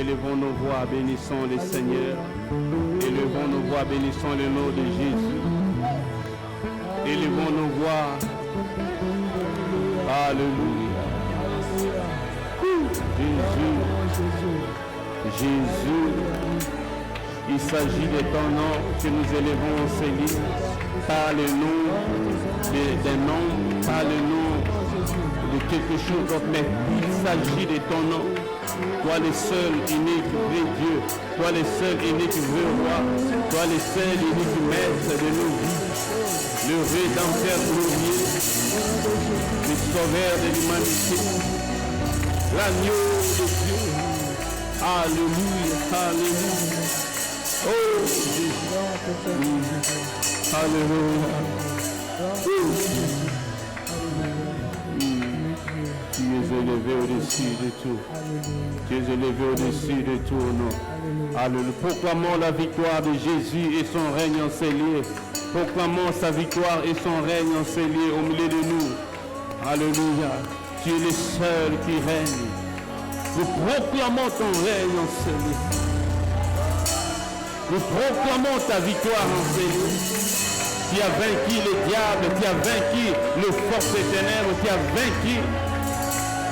élevons nos voix, bénissons le Seigneur. Élevons nos voix, bénissons le nom de Jésus. Élevons nos voix. Alléluia. Jésus. Il s'agit de ton nom que nous élevons au Seigneur. Pas le nom d'un nom, pas le nom de quelque chose d'autre, mais il s'agit de ton nom. Toi le seul unique vrai Dieu, toi le seul unique vrai roi, toi le seul unique maître de nos vies, le rédempteur glorieux, le sauveur de l'humanité, l'agneau de Dieu. Alléluia, alléluia. Oh Jésus. Alléluia. Tu es élevé au-dessus de tout. Tu es élevé au-dessus de tout, non. Alléluia. Proclamons la victoire de Jésus et son règne enseigné. Proclamons sa victoire et son règne enseigné au milieu de nous. Alléluia. Tu es le seul qui règne. Nous proclamons ton règne enseigné. Nous proclamons ta victoire enseignée. Tu as vaincu le diable, tu as vaincu le force des ténèbres, tu as vaincu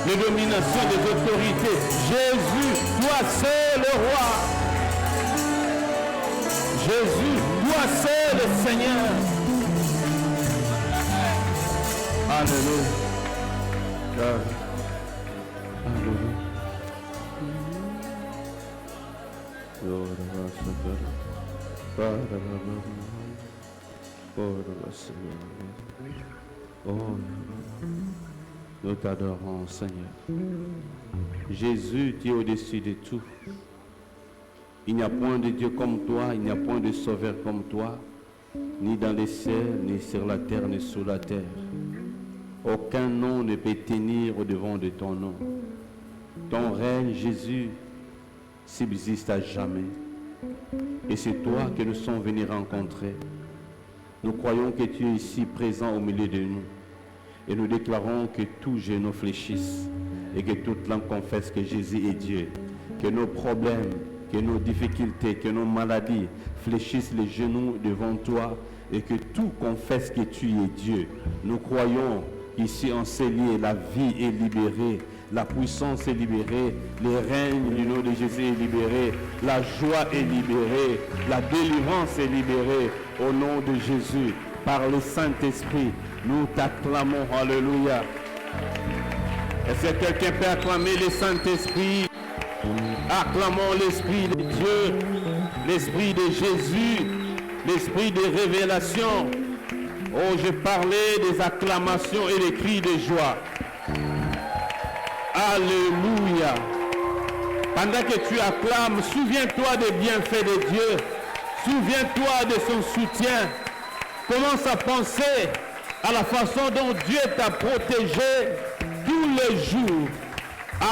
les dominations des autorités. Jésus, toi seul le roi. Jésus, toi seul le Seigneur. Alléluia. Alléluia. Oh, nous t'adorons, Seigneur. Jésus, tu es au-dessus de tout. Il n'y a point de Dieu comme toi, il n'y a point de sauveur comme toi, ni dans les cieux, ni sur la terre, ni sous la terre. Aucun nom ne peut tenir au-devant de ton nom. Ton règne, Jésus, subsiste à jamais. Et c'est toi que nous sommes venus rencontrer. Nous croyons que tu es ici présent au milieu de nous. Et nous déclarons que tout genou fléchisse et que toute langue confesse que Jésus est Dieu. Que nos problèmes, que nos difficultés, que nos maladies fléchissent les genoux devant toi et que tout confesse que tu es Dieu. Nous croyons qu'ici en Célier, la vie est libérée. La puissance est libérée, le règne du nom de Jésus est libéré, la joie est libérée, la délivrance est libérée au nom de Jésus. Par le Saint-Esprit, nous t'acclamons, alléluia. Est-ce que quelqu'un peut acclamer le Saint-Esprit? Acclamons l'Esprit de Dieu, l'Esprit de Jésus, l'Esprit de révélation. Oh, je parlais des acclamations et des cris de joie. Alléluia. Pendant que tu acclames, souviens-toi des bienfaits de Dieu. Souviens-toi de son soutien. Commence à penser à la façon dont Dieu t'a protégé tous les jours.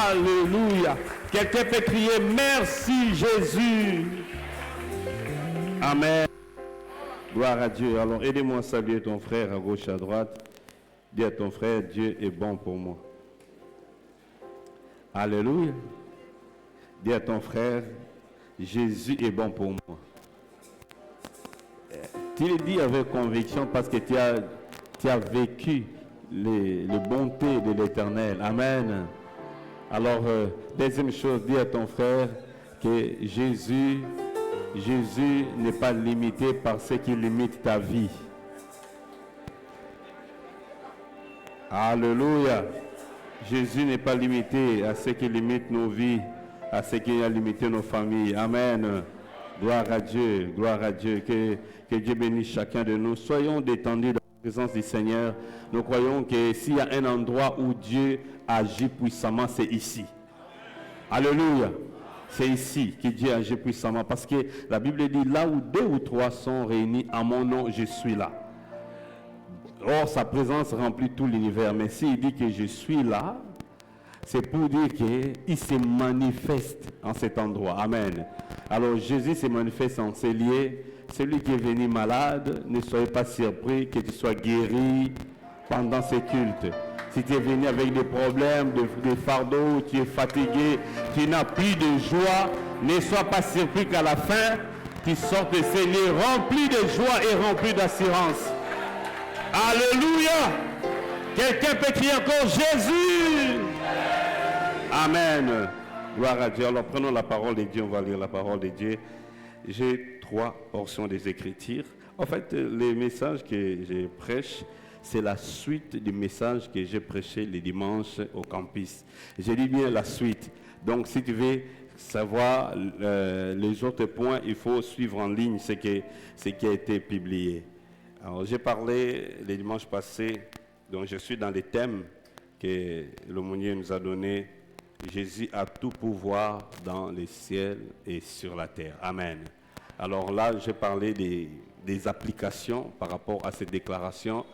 Alléluia. Quelqu'un peut crier merci Jésus. Amen. Gloire à Dieu. Alors aidez-moi à saluer ton frère à gauche, à droite. Dis à ton frère, Dieu est bon pour moi. Alléluia. Dis à ton frère, Jésus est bon pour moi. Tu le dis avec conviction parce que tu as vécu les bontés de l'Éternel. Amen. Alors, deuxième chose, dis à ton frère que Jésus n'est pas limité par ce qui limite ta vie. Alléluia. Jésus n'est pas limité à ce qui limite nos vies, à ce qui a limité nos familles. Amen. Gloire à Dieu, gloire à Dieu. Que Dieu bénisse chacun de nous. Soyons détendus dans la présence du Seigneur. Nous croyons que s'il y a un endroit où Dieu agit puissamment, c'est ici. Alléluia. C'est ici que Dieu agit puissamment. Parce que la Bible dit, là où 2 ou 3 sont réunis à mon nom, je suis là. Or, sa présence remplit tout l'univers. Mais s'il dit que je suis là, c'est pour dire qu'il se manifeste en cet endroit. Amen. Alors, Jésus se manifeste en ces lieux. Celui qui est venu malade, ne soyez pas surpris que tu sois guéri pendant ces cultes. Si tu es venu avec des problèmes, des fardeaux, tu es fatigué, tu n'as plus de joie, ne sois pas surpris qu'à la fin, tu sortes de ces lieux remplis de joie et remplis d'assurance. Alléluia! Quelqu'un peut crier encore Jésus! Amen. Gloire à Dieu. Alors prenons la parole de Dieu, on va lire la parole de Dieu. J'ai 3 portions des Écritures. En fait, les messages que je prêche, c'est la suite des messages que j'ai prêchés les dimanches au campus. Je dis bien la suite. Donc si tu veux savoir les autres points, il faut suivre en ligne ce qui a été publié. Alors j'ai parlé les dimanches passés, donc je suis dans les thèmes que l'aumônier nous a donnés. Jésus a tout pouvoir dans les ciels et sur la terre. Amen. Alors là, j'ai parlé des applications par rapport à cette déclaration.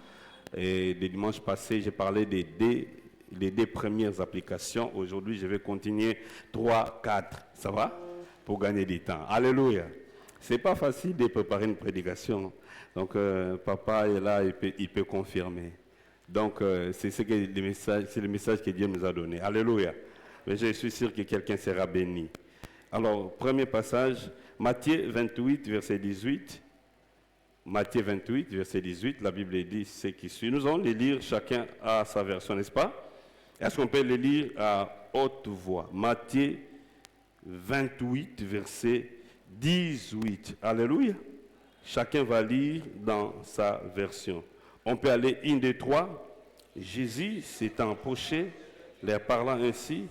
Et le dimanche passé, j'ai parlé des deux premières applications. Aujourd'hui, je vais continuer 3, 4. Ça va? Pour gagner du temps. Alléluia. C'est pas facile de préparer une prédication. Donc, papa est là, il peut confirmer. Donc, c'est le message que Dieu nous a donné. Alléluia. Mais je suis sûr que quelqu'un sera béni. Alors, premier passage, Matthieu 28, verset 18. Matthieu 28, verset 18, la Bible dit ce qui suit. Nous allons les lire chacun à sa version, n'est-ce pas? Est-ce qu'on peut les lire à haute voix? Matthieu 28, verset 18. Alléluia. Chacun va lire dans sa version. On peut aller 1, 2, 3. Jésus s'étant approché, leur parlant ainsi,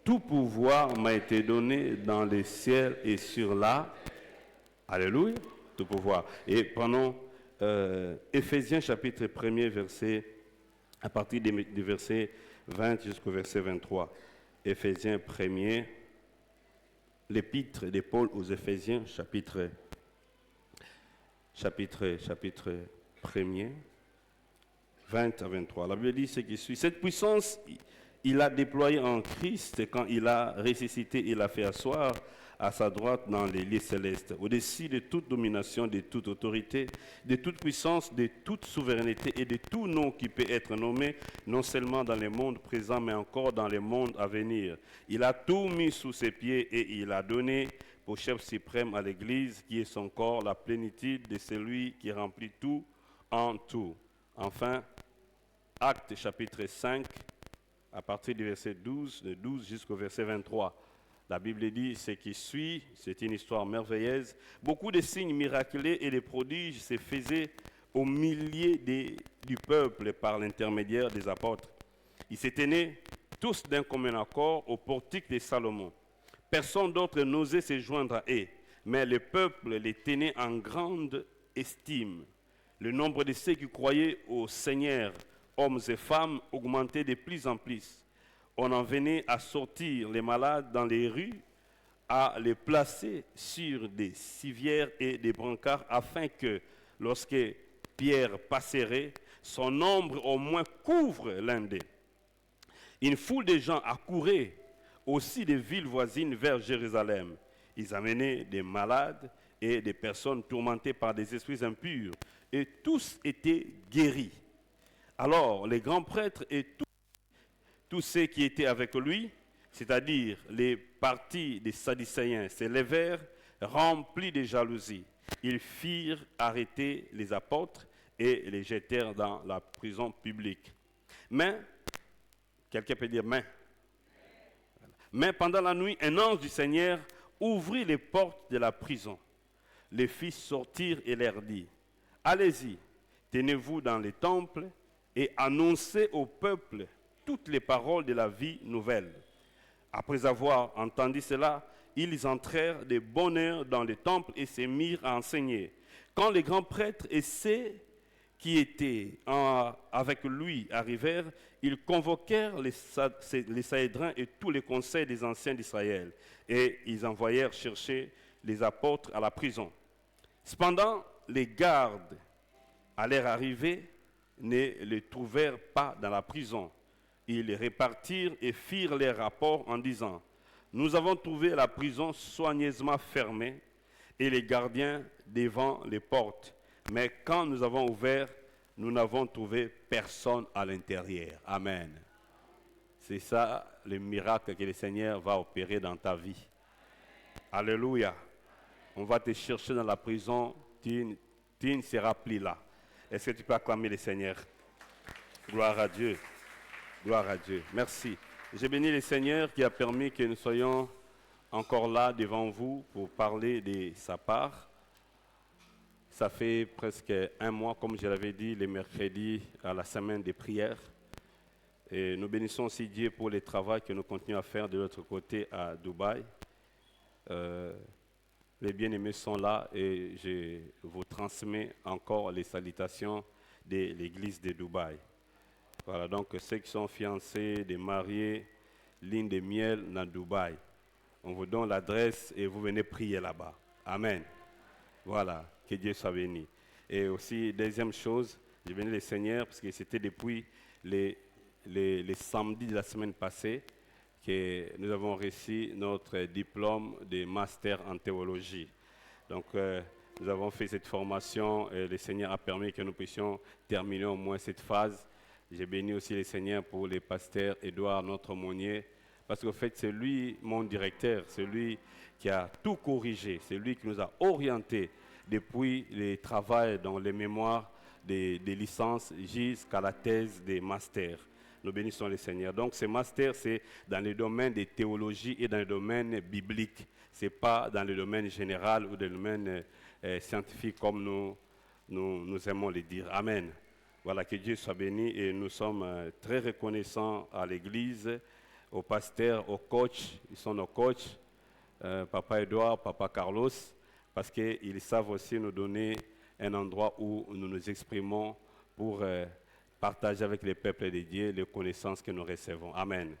tout pouvoir m'a été donné dans les ciels et sur la. Alléluia. Tout pouvoir. Et prenons Éphésiens chapitre 1er, verset, à partir du verset 20 jusqu'au verset 23. Éphésiens 1er, l'épître de Paul aux Éphésiens, chapitre 1er, 20 à 23. La Bible dit ce qui suit. Cette puissance, il a déployé en Christ quand il a ressuscité, il a fait asseoir à sa droite dans les lieux célestes, au-dessus de toute domination, de toute autorité, de toute puissance, de toute souveraineté et de tout nom qui peut être nommé, non seulement dans le monde présent, mais encore dans le monde à venir. Il a tout mis sous ses pieds et il a donné pour chef suprême à l'Église, qui est son corps, la plénitude de celui qui remplit tout en tout. Enfin, Actes chapitre 5, à partir du verset 12, de 12 jusqu'au verset 23. La Bible dit ce qui suit, c'est une histoire merveilleuse. Beaucoup de signes miraculeux et de prodiges se faisaient au milieu du peuple par l'intermédiaire des apôtres. Ils se tenaient tous d'un commun accord au portique de Salomon. Personne d'autre n'osait se joindre à eux, mais le peuple les tenait en grande estime. Le nombre de ceux qui croyaient au Seigneur, hommes et femmes, augmentait de plus en plus. On en venait à sortir les malades dans les rues, à les placer sur des civières et des brancards, afin que, lorsque Pierre passerait, son ombre au moins couvre l'un d'eux. Une foule de gens accourait aussi des villes voisines vers Jérusalem. Ils amenaient des malades et des personnes tourmentées par des esprits impurs, et tous étaient guéris. Alors les grands prêtres et tous ceux qui étaient avec lui, c'est-à-dire les partis des Sadducéens, se levèrent remplis de jalousie. Ils firent arrêter les apôtres et les jetèrent dans la prison publique. Mais, quelqu'un peut dire mais pendant la nuit, un ange du Seigneur ouvrit les portes de la prison, les fit sortir et leur dit, allez-y, tenez-vous dans les temples et annoncez au peuple toutes les paroles de la vie nouvelle. Après avoir entendu cela, ils entrèrent de bonne heure dans le temple et se mirent à enseigner. Quand les grands prêtres et ceux qui étaient avec lui arrivèrent, ils convoquèrent les Sanhédrins et tous les conseils des anciens d'Israël, et ils envoyèrent chercher les apôtres à la prison. Cependant, les gardes, à leur arrivée, ne les trouvèrent pas dans la prison. Ils les repartirent et firent leur rapport en disant, « Nous avons trouvé la prison soigneusement fermée et les gardiens devant les portes. Mais quand nous avons ouvert, nous n'avons trouvé personne à l'intérieur. Amen. C'est ça le miracle que le Seigneur va opérer dans ta vie. Alléluia. On va te chercher dans la prison, tu ne seras plus là. Est-ce que tu peux acclamer le Seigneur? Gloire à Dieu. Gloire à Dieu. Merci. J'ai béni le Seigneur qui a permis que nous soyons encore là devant vous pour parler de sa part. Ça fait presque un mois, comme je l'avais dit, les mercredis à la semaine des prières. Et nous bénissons aussi Dieu pour le travail que nous continuons à faire de l'autre côté à Dubaï. Les bien-aimés sont là et je vous transmets encore les salutations de l'église de Dubaï. Voilà, donc ceux qui sont fiancés, des mariés, ligne de miel dans Dubaï. On vous donne l'adresse et vous venez prier là-bas. Amen. Voilà, que Dieu soit béni. Et aussi, deuxième chose, j'ai béni le Seigneur parce que c'était depuis les samedis de la semaine passée que nous avons reçu notre diplôme de master en théologie. Donc, nous avons fait cette formation et le Seigneur a permis que nous puissions terminer au moins cette phase. J'ai béni aussi le Seigneur pour le pasteur Édouard, notre aumônier, parce qu'en fait, c'est lui, mon directeur, c'est lui qui a tout corrigé, c'est lui qui nous a orientés depuis le travail dans les mémoires des licences jusqu'à la thèse des masters. Nous bénissons le Seigneur. Donc, ce master, c'est dans le domaine de théologie et dans le domaine biblique. Ce n'est pas dans le domaine général ou dans le domaine scientifique comme nous aimons le dire. Amen. Voilà, que Dieu soit béni et nous sommes très reconnaissants à l'Église, aux pasteurs, aux coachs. Ils sont nos coachs, Papa Edouard, Papa Carlos, parce qu'ils savent aussi nous donner un endroit où nous nous exprimons pour partager avec les peuples de Dieu les connaissances que nous recevons. Amen.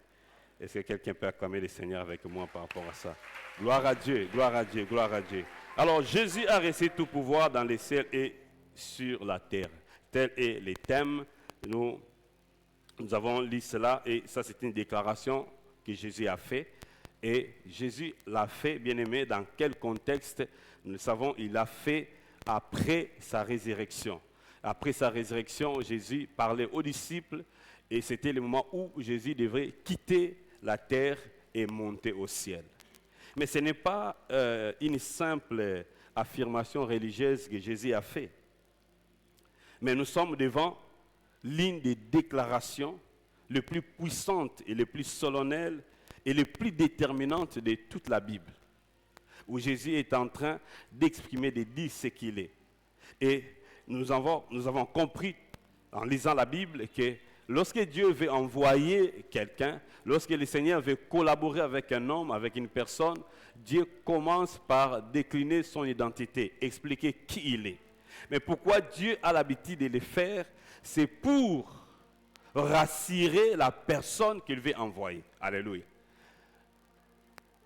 Est-ce que quelqu'un peut acclamer le Seigneur avec moi par rapport à ça? Gloire à Dieu, gloire à Dieu, gloire à Dieu. Alors, Jésus a reçu tout pouvoir dans les cieux et sur la terre. Tel est le thème. Nous avons lu cela et ça, c'est une déclaration que Jésus a faite. Et Jésus l'a fait, bien aimé, dans quel contexte? Nous le savons, il l'a fait après sa résurrection. Après sa résurrection, Jésus parlait aux disciples et c'était le moment où Jésus devrait quitter la terre et monter au ciel. Mais ce n'est pas une simple affirmation religieuse que Jésus a fait. Mais nous sommes devant l'une des déclarations les plus puissantes et les plus solennelles et les plus déterminantes de toute la Bible, où Jésus est en train d'exprimer, de dire ce qu'il est. Et nous avons compris en lisant la Bible que lorsque Dieu veut envoyer quelqu'un, lorsque le Seigneur veut collaborer avec un homme, avec une personne, Dieu commence par décliner son identité, expliquer qui il est. Mais pourquoi Dieu a l'habitude de le faire? C'est pour rassurer la personne qu'il veut envoyer. Alléluia.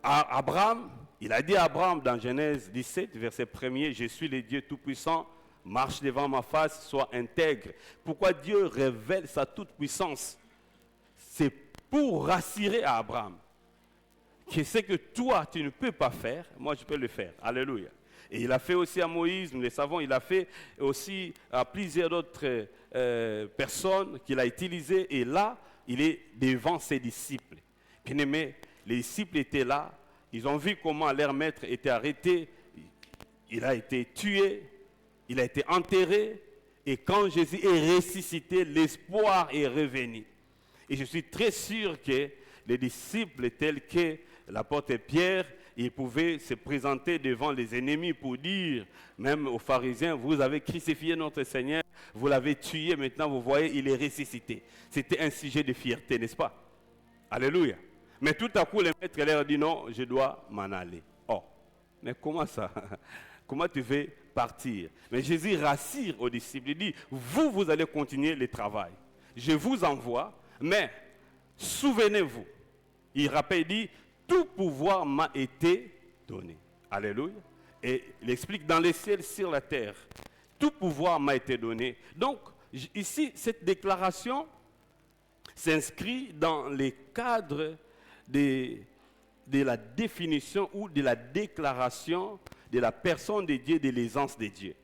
Abraham, il a dit à Abraham dans Genèse 17, verset 1er, « Je suis le Dieu Tout-Puissant, marche devant ma face, sois intègre. » Pourquoi Dieu révèle sa toute-puissance? C'est pour rassurer à Abraham que ce que toi, tu ne peux pas faire, moi, je peux le faire. Alléluia. Et il a fait aussi à Moïse, nous le savons, il a fait aussi à plusieurs autres personnes qu'il a utilisées. Et là, il est devant ses disciples. Bien aimé, les disciples étaient là, ils ont vu comment leur maître était arrêté, il a été tué, il a été enterré, et quand Jésus est ressuscité, l'espoir est revenu. Et je suis très sûr que les disciples tels que l'apôtre Pierre, ils pouvaient se présenter devant les ennemis pour dire, même aux pharisiens, vous avez crucifié notre Seigneur, vous l'avez tué, maintenant vous voyez, il est ressuscité. C'était un sujet de fierté, n'est-ce pas? Alléluia. Mais tout à coup, le maître leur a dit, non, je dois m'en aller. Oh, mais comment ça? Comment tu veux partir? Mais Jésus rassure aux disciples, il dit, vous allez continuer le travail. Je vous envoie, mais souvenez-vous, il rappelle, il dit, tout pouvoir m'a été donné. Alléluia. Et il explique dans les ciels, sur la terre, tout pouvoir m'a été donné. Donc, ici, cette déclaration s'inscrit dans les cadres de la définition ou de la déclaration de la personne de Dieu, de l'aisance de Dieu.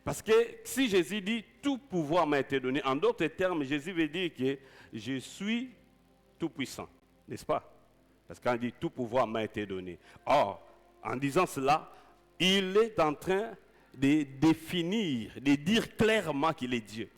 Parce que si Jésus dit tout pouvoir m'a été donné, en d'autres termes, Jésus veut dire que je suis tout puissant, n'est-ce pas? Parce qu'on dit tout pouvoir m'a été donné. Or, en disant cela, il est en train de définir, de dire clairement qu'il est Dieu.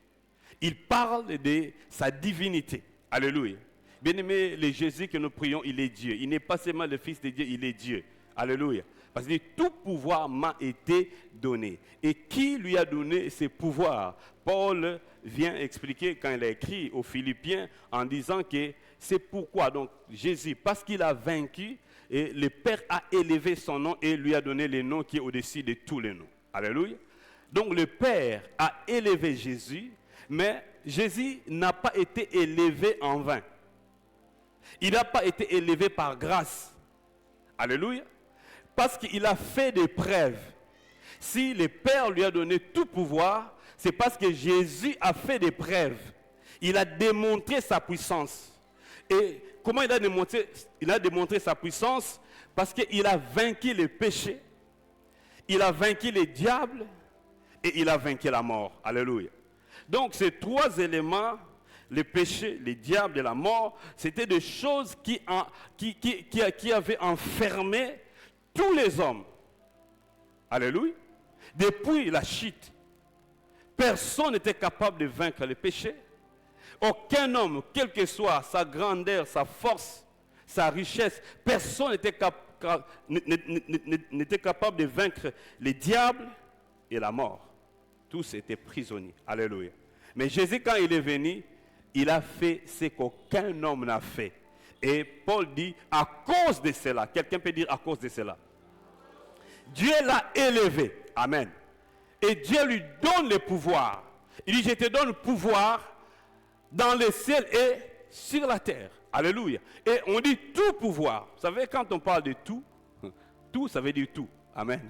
Il parle de sa divinité. Alléluia. Bien-aimé, le Jésus que nous prions, il est Dieu. Il n'est pas seulement le Fils de Dieu, il est Dieu. Alléluia. Parce qu'il dit, tout pouvoir m'a été donné. Et qui lui a donné ces pouvoirs? Paul vient expliquer quand il a écrit aux Philippiens en disant que c'est pourquoi donc Jésus, parce qu'il a vaincu, et le Père a élevé son nom et lui a donné le nom qui est au-dessus de tous les noms. Alléluia. Donc le Père a élevé Jésus, mais Jésus n'a pas été élevé en vain. Il n'a pas été élevé par grâce. Alléluia. Parce qu'il a fait des preuves. Si le Père lui a donné tout pouvoir, c'est parce que Jésus a fait des preuves. Il a démontré sa puissance. Et comment il a démontré? Il a démontré sa puissance parce qu'il a vaincu le péché, il a vaincu les diables et il a vaincu la mort. Alléluia. Donc ces trois éléments, le péché, les diables et la mort, c'était des choses qui avaient enfermé tous les hommes. Alléluia. Depuis la chute, personne n'était capable de vaincre le péché. Aucun homme, quelle que soit sa grandeur, sa force, sa richesse, personne n'était capable de vaincre les diables et la mort. Tous étaient prisonniers. Alléluia. Mais Jésus, quand il est venu, il a fait ce qu'aucun homme n'a fait. Et Paul dit, à cause de cela, quelqu'un peut dire à cause de cela, Dieu l'a élevé. Amen. Et Dieu lui donne le pouvoir. Il dit, je te donne le pouvoir dans le ciel et sur la terre. Alléluia. Et on dit tout pouvoir. Vous savez, quand on parle de tout, tout, ça veut dire tout. Amen.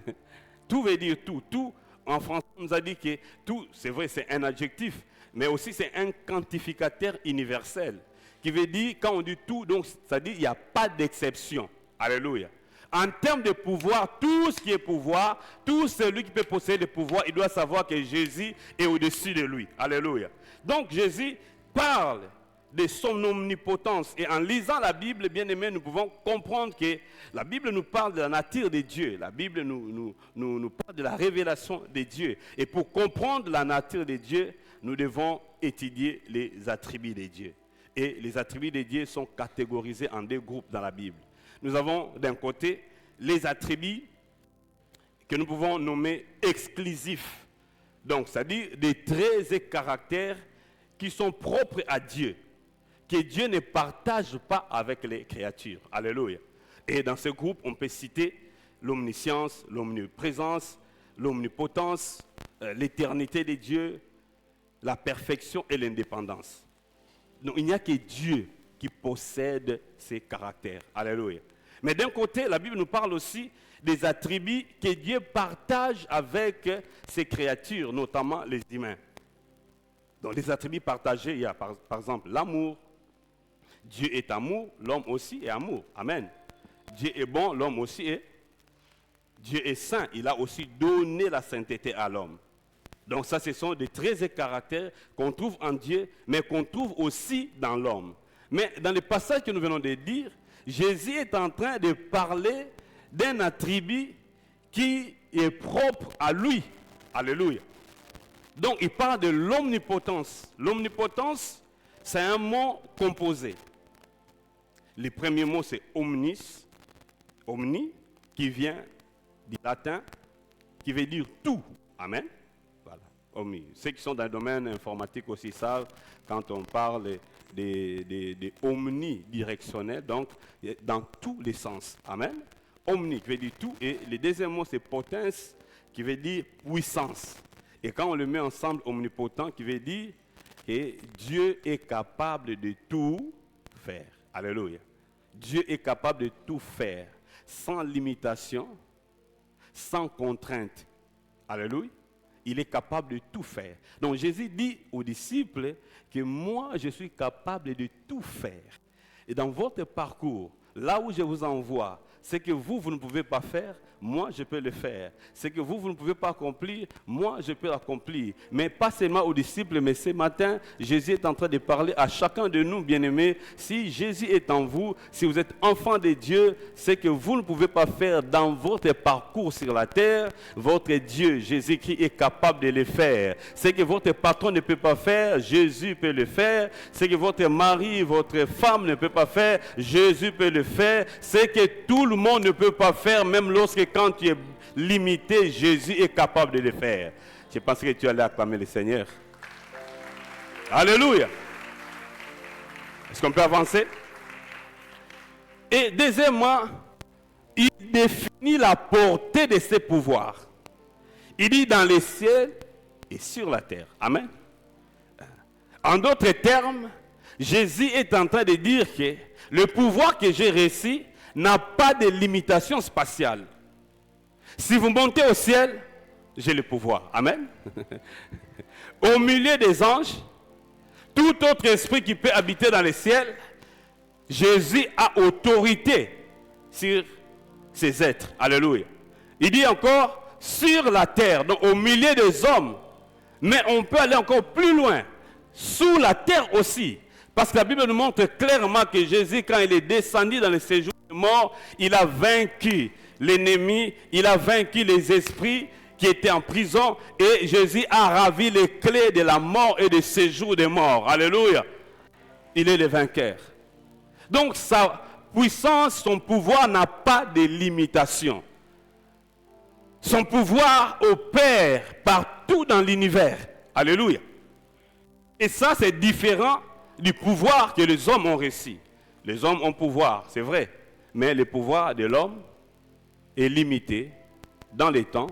Tout veut dire tout. Tout, en français, on nous a dit que tout, c'est vrai, c'est un adjectif, mais aussi c'est un quantificateur universel. Qui veut dire, quand on dit tout, donc ça dit qu'il n'y a pas d'exception. Alléluia. En termes de pouvoir, tout ce qui est pouvoir, tout celui qui peut posséder le pouvoir, il doit savoir que Jésus est au-dessus de lui. Alléluia. Donc Jésus parle de son omnipotence. Et en lisant la Bible, bien aimé, nous pouvons comprendre que la Bible nous parle de la nature de Dieu. La Bible nous parle de la révélation de Dieu. Et pour comprendre la nature de Dieu, nous devons étudier les attributs de Dieu. Et les attributs de Dieu sont catégorisés en deux groupes dans la Bible. Nous avons d'un côté les attributs que nous pouvons nommer exclusifs. Donc, c'est-à-dire des traits et caractères qui sont propres à Dieu, que Dieu ne partage pas avec les créatures. Alléluia. Et dans ce groupe, on peut citer l'omniscience, l'omniprésence, l'omnipotence, l'éternité de Dieu, la perfection et l'indépendance. Donc, il n'y a que Dieu qui possède ces caractères. Alléluia. Mais d'un côté, la Bible nous parle aussi des attributs que Dieu partage avec ses créatures, notamment les humains. Donc les attributs partagés, il y a par exemple l'amour. Dieu est amour, l'homme aussi est amour. Amen. Dieu est bon, l'homme aussi est. Dieu est saint, il a aussi donné la sainteté à l'homme. Donc ça, ce sont des traits et caractères qu'on trouve en Dieu, mais qu'on trouve aussi dans l'homme. Mais dans le passage que nous venons de dire, Jésus est en train de parler d'un attribut qui est propre à lui. Alléluia. Donc il parle de l'omnipotence. L'omnipotence, c'est un mot composé. Le premier mot, c'est omnis. Omni, qui vient du latin, qui veut dire tout. Amen. Voilà. Omni. Ceux qui sont dans le domaine informatique aussi savent, quand on parle des omnidirectionnels, donc dans tous les sens. Amen. Omni qui veut dire tout. Et le deuxième mot, c'est potens, qui veut dire puissance. Et quand on le met ensemble, omnipotent, qui veut dire que Dieu est capable de tout faire. Alléluia. Dieu est capable de tout faire, sans limitation, sans contrainte. Alléluia. Il est capable de tout faire. Donc Jésus dit aux disciples que moi, je suis capable de tout faire. Et dans votre parcours, là où je vous envoie, Ce que vous ne pouvez pas faire, moi, je peux le faire. Ce que vous ne pouvez pas accomplir, moi, je peux l'accomplir. Mais pas seulement aux disciples, mais ce matin, Jésus est en train de parler à chacun de nous, bien-aimés. Si Jésus est en vous, si vous êtes enfant de Dieu, ce que vous ne pouvez pas faire dans votre parcours sur la terre, votre Dieu, Jésus-Christ, est capable de le faire. Ce que votre patron ne peut pas faire, Jésus peut le faire. Ce que votre mari, votre femme ne peut pas faire, Jésus peut le faire. Ce que tout le monde ne peut pas faire, même lorsque quand tu es limité, Jésus est capable de le faire. Je pense que tu allais acclamer le Seigneur. Alléluia. Est-ce qu'on peut avancer? Et deuxièmement, il définit la portée de ses pouvoirs. Il dit dans les ciels et sur la terre. Amen. En d'autres termes, Jésus est en train de dire que le pouvoir que j'ai reçu n'a pas de limitation spatiale. Si vous montez au ciel, j'ai le pouvoir. Amen. Au milieu des anges, tout autre esprit qui peut habiter dans le ciel, Jésus a autorité sur ces êtres. Alléluia. Il dit encore, sur la terre, donc au milieu des hommes. Mais on peut aller encore plus loin, sous la terre aussi. Parce que la Bible nous montre clairement que Jésus, quand il est descendu dans le séjour des morts, il a vaincu l'ennemi, il a vaincu les esprits qui étaient en prison, et Jésus a ravi les clés de la mort et du séjour des morts. Alléluia. Il est le vainqueur. Donc sa puissance, son pouvoir n'a pas de limitation. Son pouvoir opère partout dans l'univers. Alléluia. Et ça, c'est différent du pouvoir que les hommes ont reçu. Les hommes ont pouvoir, c'est vrai. Mais le pouvoir de l'homme est limité dans les temps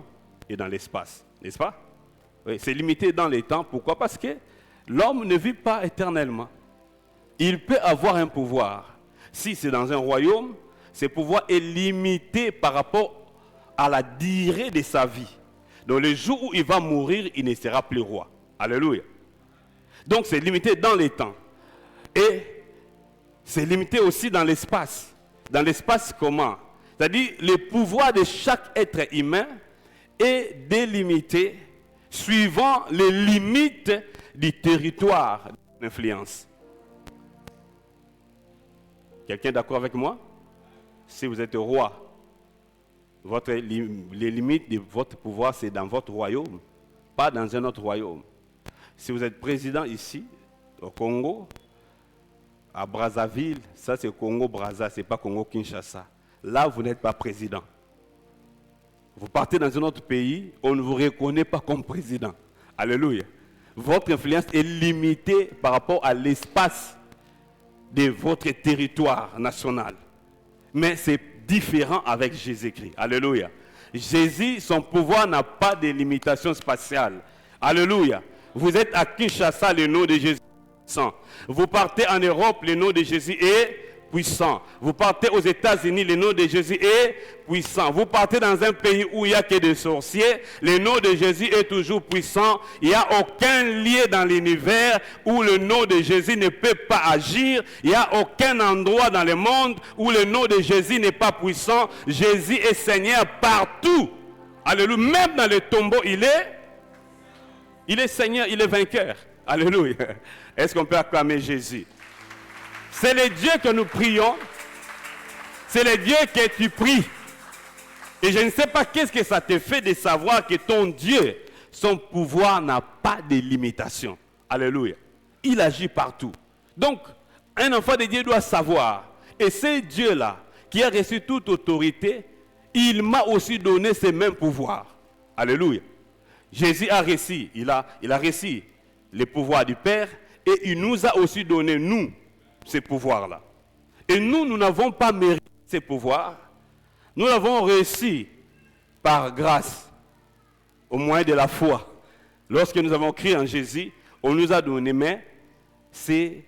et dans l'espace. N'est-ce pas? Oui, c'est limité dans les temps. Pourquoi? Parce que l'homme ne vit pas éternellement. Il peut avoir un pouvoir. Si c'est dans un royaume, ce pouvoir est limité par rapport à la durée de sa vie. Donc le jour où il va mourir, il ne sera plus roi. Alléluia. Donc c'est limité dans les temps. Et c'est limité aussi dans l'espace. Dans l'espace comment? C'est-à-dire le pouvoir de chaque être humain est délimité suivant les limites du territoire d'influence. Quelqu'un est d'accord avec moi? Si vous êtes roi, les limites de votre pouvoir, c'est dans votre royaume, pas dans un autre royaume. Si vous êtes président ici, au Congo, à Brazzaville, ça c'est Congo-Brazza, ce n'est pas Congo-Kinshasa. Là, vous n'êtes pas président. Vous partez dans un autre pays, on ne vous reconnaît pas comme président. Alléluia. Votre influence est limitée par rapport à l'espace de votre territoire national. Mais c'est différent avec Jésus-Christ. Alléluia. Jésus, son pouvoir n'a pas de limitation spatiale. Alléluia. Vous êtes à Kinshasa, le nom de Jésus est puissant. Vous partez en Europe, le nom de Jésus est puissant. Vous partez aux États-Unis, le nom de Jésus est puissant. Vous partez dans un pays où il n'y a que des sorciers, le nom de Jésus est toujours puissant. Il n'y a aucun lieu dans l'univers où le nom de Jésus ne peut pas agir. Il n'y a aucun endroit dans le monde où le nom de Jésus n'est pas puissant. Jésus est Seigneur partout. Alléluia. Même dans le tombeau, il est Seigneur, il est vainqueur. Alléluia. Est-ce qu'on peut acclamer Jésus? C'est le Dieu que nous prions. C'est le Dieu que tu pries. Et je ne sais pas qu'est-ce que ça te fait de savoir que ton Dieu, son pouvoir n'a pas de limitation. Alléluia. Il agit partout. Donc, un enfant de Dieu doit savoir. Et c'est Dieu-là qui a reçu toute autorité, il m'a aussi donné ces mêmes pouvoirs. Alléluia. Jésus a reçu, il a reçu les pouvoirs du Père et il nous a aussi donné, nous, ces pouvoirs-là. Et nous n'avons pas mérité ces pouvoirs. Nous l'avons reçu par grâce, au moyen de la foi. Lorsque nous avons crié en Jésus, on nous a donné, mais c'est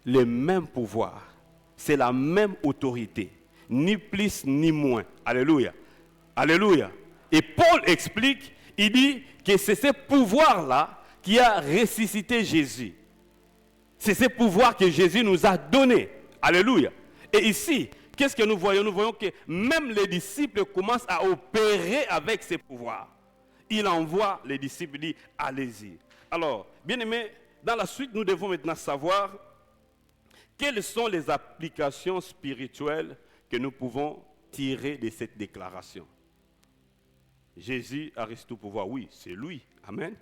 le même pouvoir. C'est la même autorité. Ni plus ni moins. Alléluia. Alléluia. Et Paul explique, il dit que c'est ce pouvoir-là qui a ressuscité Jésus. C'est ce pouvoir que Jésus nous a donné. Alléluia. Et ici, qu'est-ce que nous voyons? Nous voyons que même les disciples commencent à opérer avec ces pouvoirs. Il envoie les disciples, il dit, allez-y. Alors, bien aimés, dans la suite, nous devons maintenant savoir quelles sont les applications spirituelles que nous pouvons tirer de cette déclaration. Jésus a reçu tout pouvoir. Oui, c'est lui. Amen.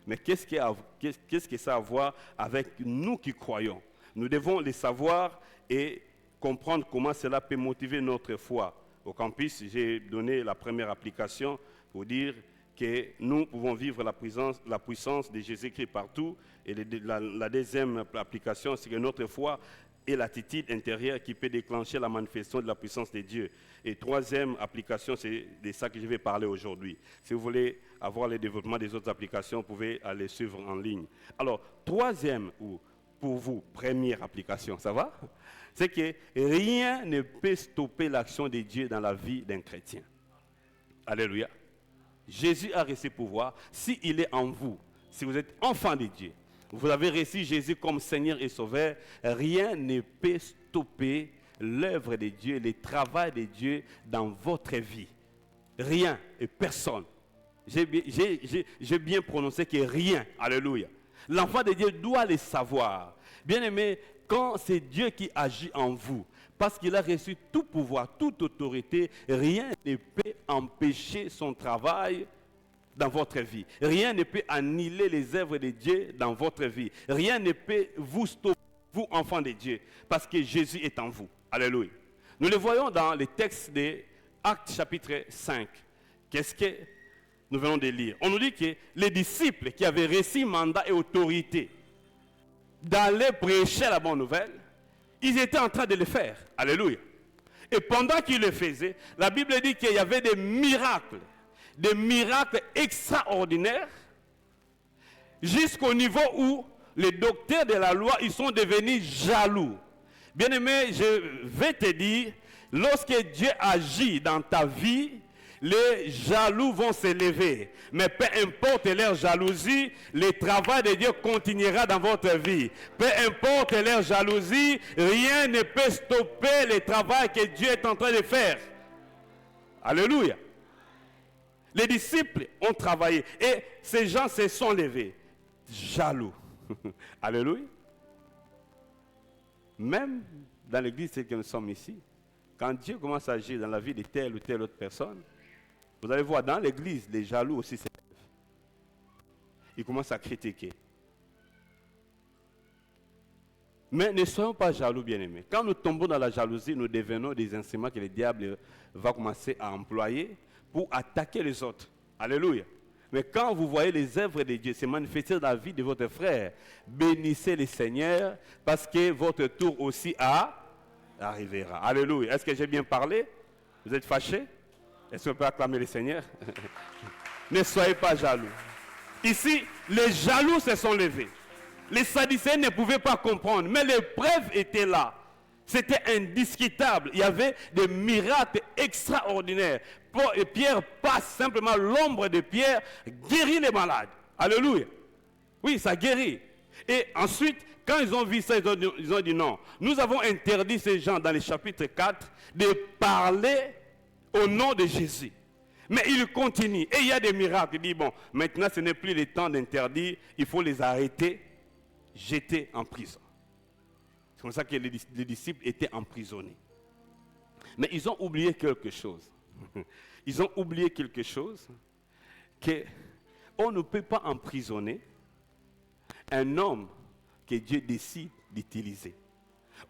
Mais qu'est-ce que ça a à voir avec nous qui croyons? Nous devons le savoir et comprendre comment cela peut motiver notre foi. Au campus, j'ai donné la première application pour dire que nous pouvons vivre la puissance de Jésus-Christ partout. Et la deuxième application, c'est que notre foi est l'attitude intérieure qui peut déclencher la manifestation de la puissance de Dieu. Et troisième application, c'est de ça que je vais parler aujourd'hui. Si vous voulez avoir le développement des autres applications, vous pouvez aller suivre en ligne. Alors, troisième, ou pour vous, première application, ça va? C'est que rien ne peut stopper l'action de Dieu dans la vie d'un chrétien. Alléluia. Jésus a reçu pouvoir. S'il est en vous, si vous êtes enfant de Dieu, vous avez reçu Jésus comme Seigneur et Sauveur, rien ne peut stopper l'œuvre de Dieu, le travail de Dieu dans votre vie. Rien et personne. J'ai bien prononcé que rien. Alléluia. L'enfant de Dieu doit le savoir. Bien aimé, quand c'est Dieu qui agit en vous, parce qu'il a reçu tout pouvoir, toute autorité, rien ne peut empêcher son travail dans votre vie. Rien ne peut annihiler les œuvres de Dieu dans votre vie. Rien ne peut vous stopper, vous enfants de Dieu, parce que Jésus est en vous. Alléluia. Nous le voyons dans le texte de Actes chapitre 5. Qu'est-ce que nous venons de lire? On nous dit que les disciples qui avaient reçu mandat et autorité d'aller prêcher la bonne nouvelle, ils étaient en train de le faire. Alléluia. Et pendant qu'ils le faisaient, la Bible dit qu'il y avait des miracles extraordinaires, jusqu'au niveau où les docteurs de la loi, ils sont devenus jaloux. Bien-aimé, je vais te dire, lorsque Dieu agit dans ta vie, les jaloux vont s'élever. Mais peu importe leur jalousie, le travail de Dieu continuera dans votre vie. Peu importe leur jalousie, rien ne peut stopper le travail que Dieu est en train de faire. Alléluia. Les disciples ont travaillé et ces gens se sont levés. Jaloux. Alléluia. Même dans l'église que nous sommes ici, quand Dieu commence à agir dans la vie de telle ou telle autre personne, vous allez voir dans l'église, les jaloux aussi s'élèvent. Ils commencent à critiquer. Mais ne soyons pas jaloux, bien-aimés. Quand nous tombons dans la jalousie, nous devenons des instruments que le diable va commencer à employer pour attaquer les autres. Alléluia. Mais quand vous voyez les œuvres de Dieu se manifester dans la vie de votre frère, bénissez le Seigneur parce que votre tour aussi arrivera. Alléluia. Est-ce que j'ai bien parlé? Vous êtes fâchés? Est-ce qu'on peut acclamer le Seigneur? Ne soyez pas jaloux. Ici, les jaloux se sont levés. Les Sadducéens ne pouvaient pas comprendre, mais les preuves étaient là. C'était indiscutable. Il y avait des miracles extraordinaires. Pierre passe simplement l'ombre de Pierre, guérit les malades. Alléluia. Oui, ça guérit. Et ensuite, quand ils ont vu ça, ils ont dit non. Nous avons interdit ces gens dans le chapitre 4 de parler au nom de Jésus. Mais ils continuent. Et il y a des miracles. Il dit, bon, maintenant ce n'est plus le temps d'interdire. Il faut les arrêter, jeter en prison. C'est comme ça que les disciples étaient emprisonnés. Mais ils ont oublié quelque chose. Ils ont oublié quelque chose. Qu'on ne peut pas emprisonner un homme que Dieu décide d'utiliser.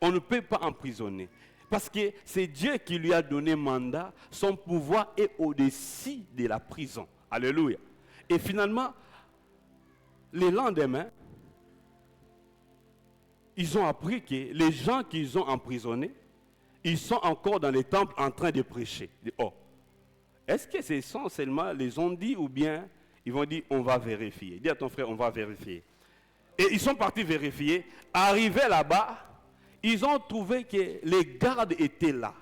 On ne peut pas emprisonner. Parce que c'est Dieu qui lui a donné mandat, son pouvoir est au-dessus de la prison. Alléluia. Et finalement, le lendemain, ils ont appris que les gens qu'ils ont emprisonnés, ils sont encore dans les temples en train de prêcher. Oh, est-ce que ce sont seulement les ont dit ou bien ils vont dire on va vérifier? Dis à ton frère on va vérifier. Et ils sont partis vérifier. Arrivés là-bas, ils ont trouvé que les gardes étaient là.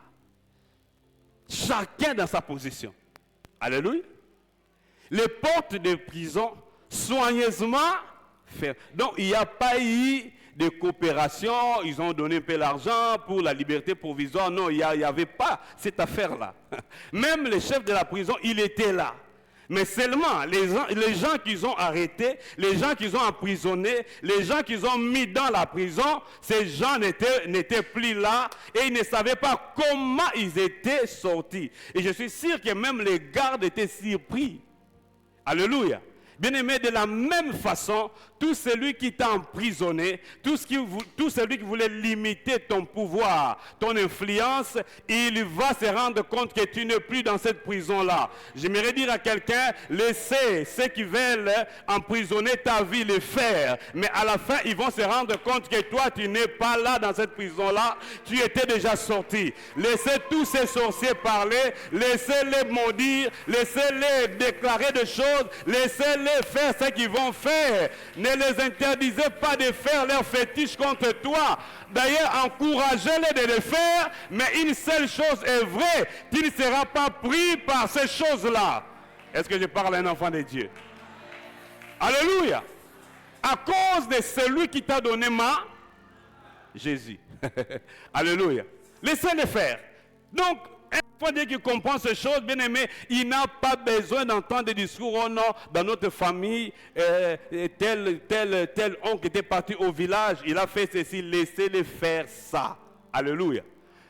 Chacun dans sa position. Alléluia. Les portes de prison soigneusement fermées. Donc il n'y a pas eu de coopération, ils ont donné un peu d'argent pour la liberté provisoire. Non, il n'y avait pas cette affaire-là. Même le chef de la prison, il était là. Mais seulement les gens qu'ils ont arrêtés, les gens qu'ils ont emprisonnés, les gens qu'ils ont mis dans la prison, ces gens n'étaient plus là et ils ne savaient pas comment ils étaient sortis. Et je suis sûr que même les gardes étaient surpris. Alléluia. Bien-aimé, de la même façon, tout celui qui t'a emprisonné, tout celui qui voulait limiter ton pouvoir, ton influence, il va se rendre compte que tu n'es plus dans cette prison-là. J'aimerais dire à quelqu'un, laissez ceux qui veulent emprisonner ta vie le faire. Mais à la fin, ils vont se rendre compte que toi, tu n'es pas là dans cette prison-là. Tu étais déjà sorti. Laissez tous ces sorciers parler, laissez-les maudire, laissez-les déclarer des choses, laissez-les faire ce qu'ils vont faire. Ne les interdisez pas de faire leurs fétiches contre toi. D'ailleurs, encouragez-les de le faire, mais une seule chose est vraie, tu ne seras pas pris par ces choses-là. Est-ce que je parle à un enfant de Dieu? Alléluia. À cause de celui qui t'a donné Jésus. Alléluia. Laissez-les faire. Donc, il faut dire qu'il comprend ces choses, bien aimé. Il n'a pas besoin d'entendre des discours. Oh non, dans notre famille, tel oncle était parti au village, il a fait ceci. Laissez-les faire ça. Alléluia.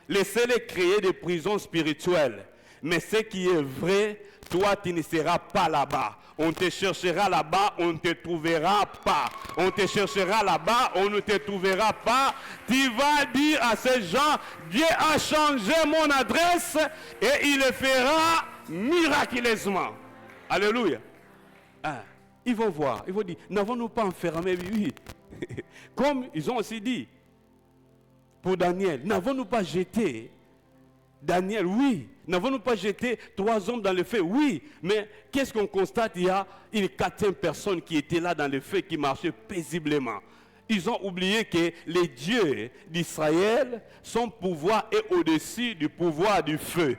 Laissez-les créer des prisons spirituelles. Mais ce qui est vrai, toi, tu ne seras pas là-bas. On te cherchera là-bas, on ne te trouvera pas. On te cherchera là-bas, on ne te trouvera pas. Tu vas dire à ces gens, Dieu a changé mon adresse et il le fera miraculeusement. Alléluia. Ah, ils vont voir, ils vont dire, n'avons-nous pas enfermé? Oui. Comme ils ont aussi dit pour Daniel, n'avons-nous pas jeté Daniel? Oui. N'avons-nous pas jeté 3 hommes dans le feu? Oui. Mais qu'est-ce qu'on constate? Il y a une 4e personne qui était là dans le feu, qui marchait paisiblement. Ils ont oublié que les dieux d'Israël, son pouvoir est au-dessus du pouvoir du feu.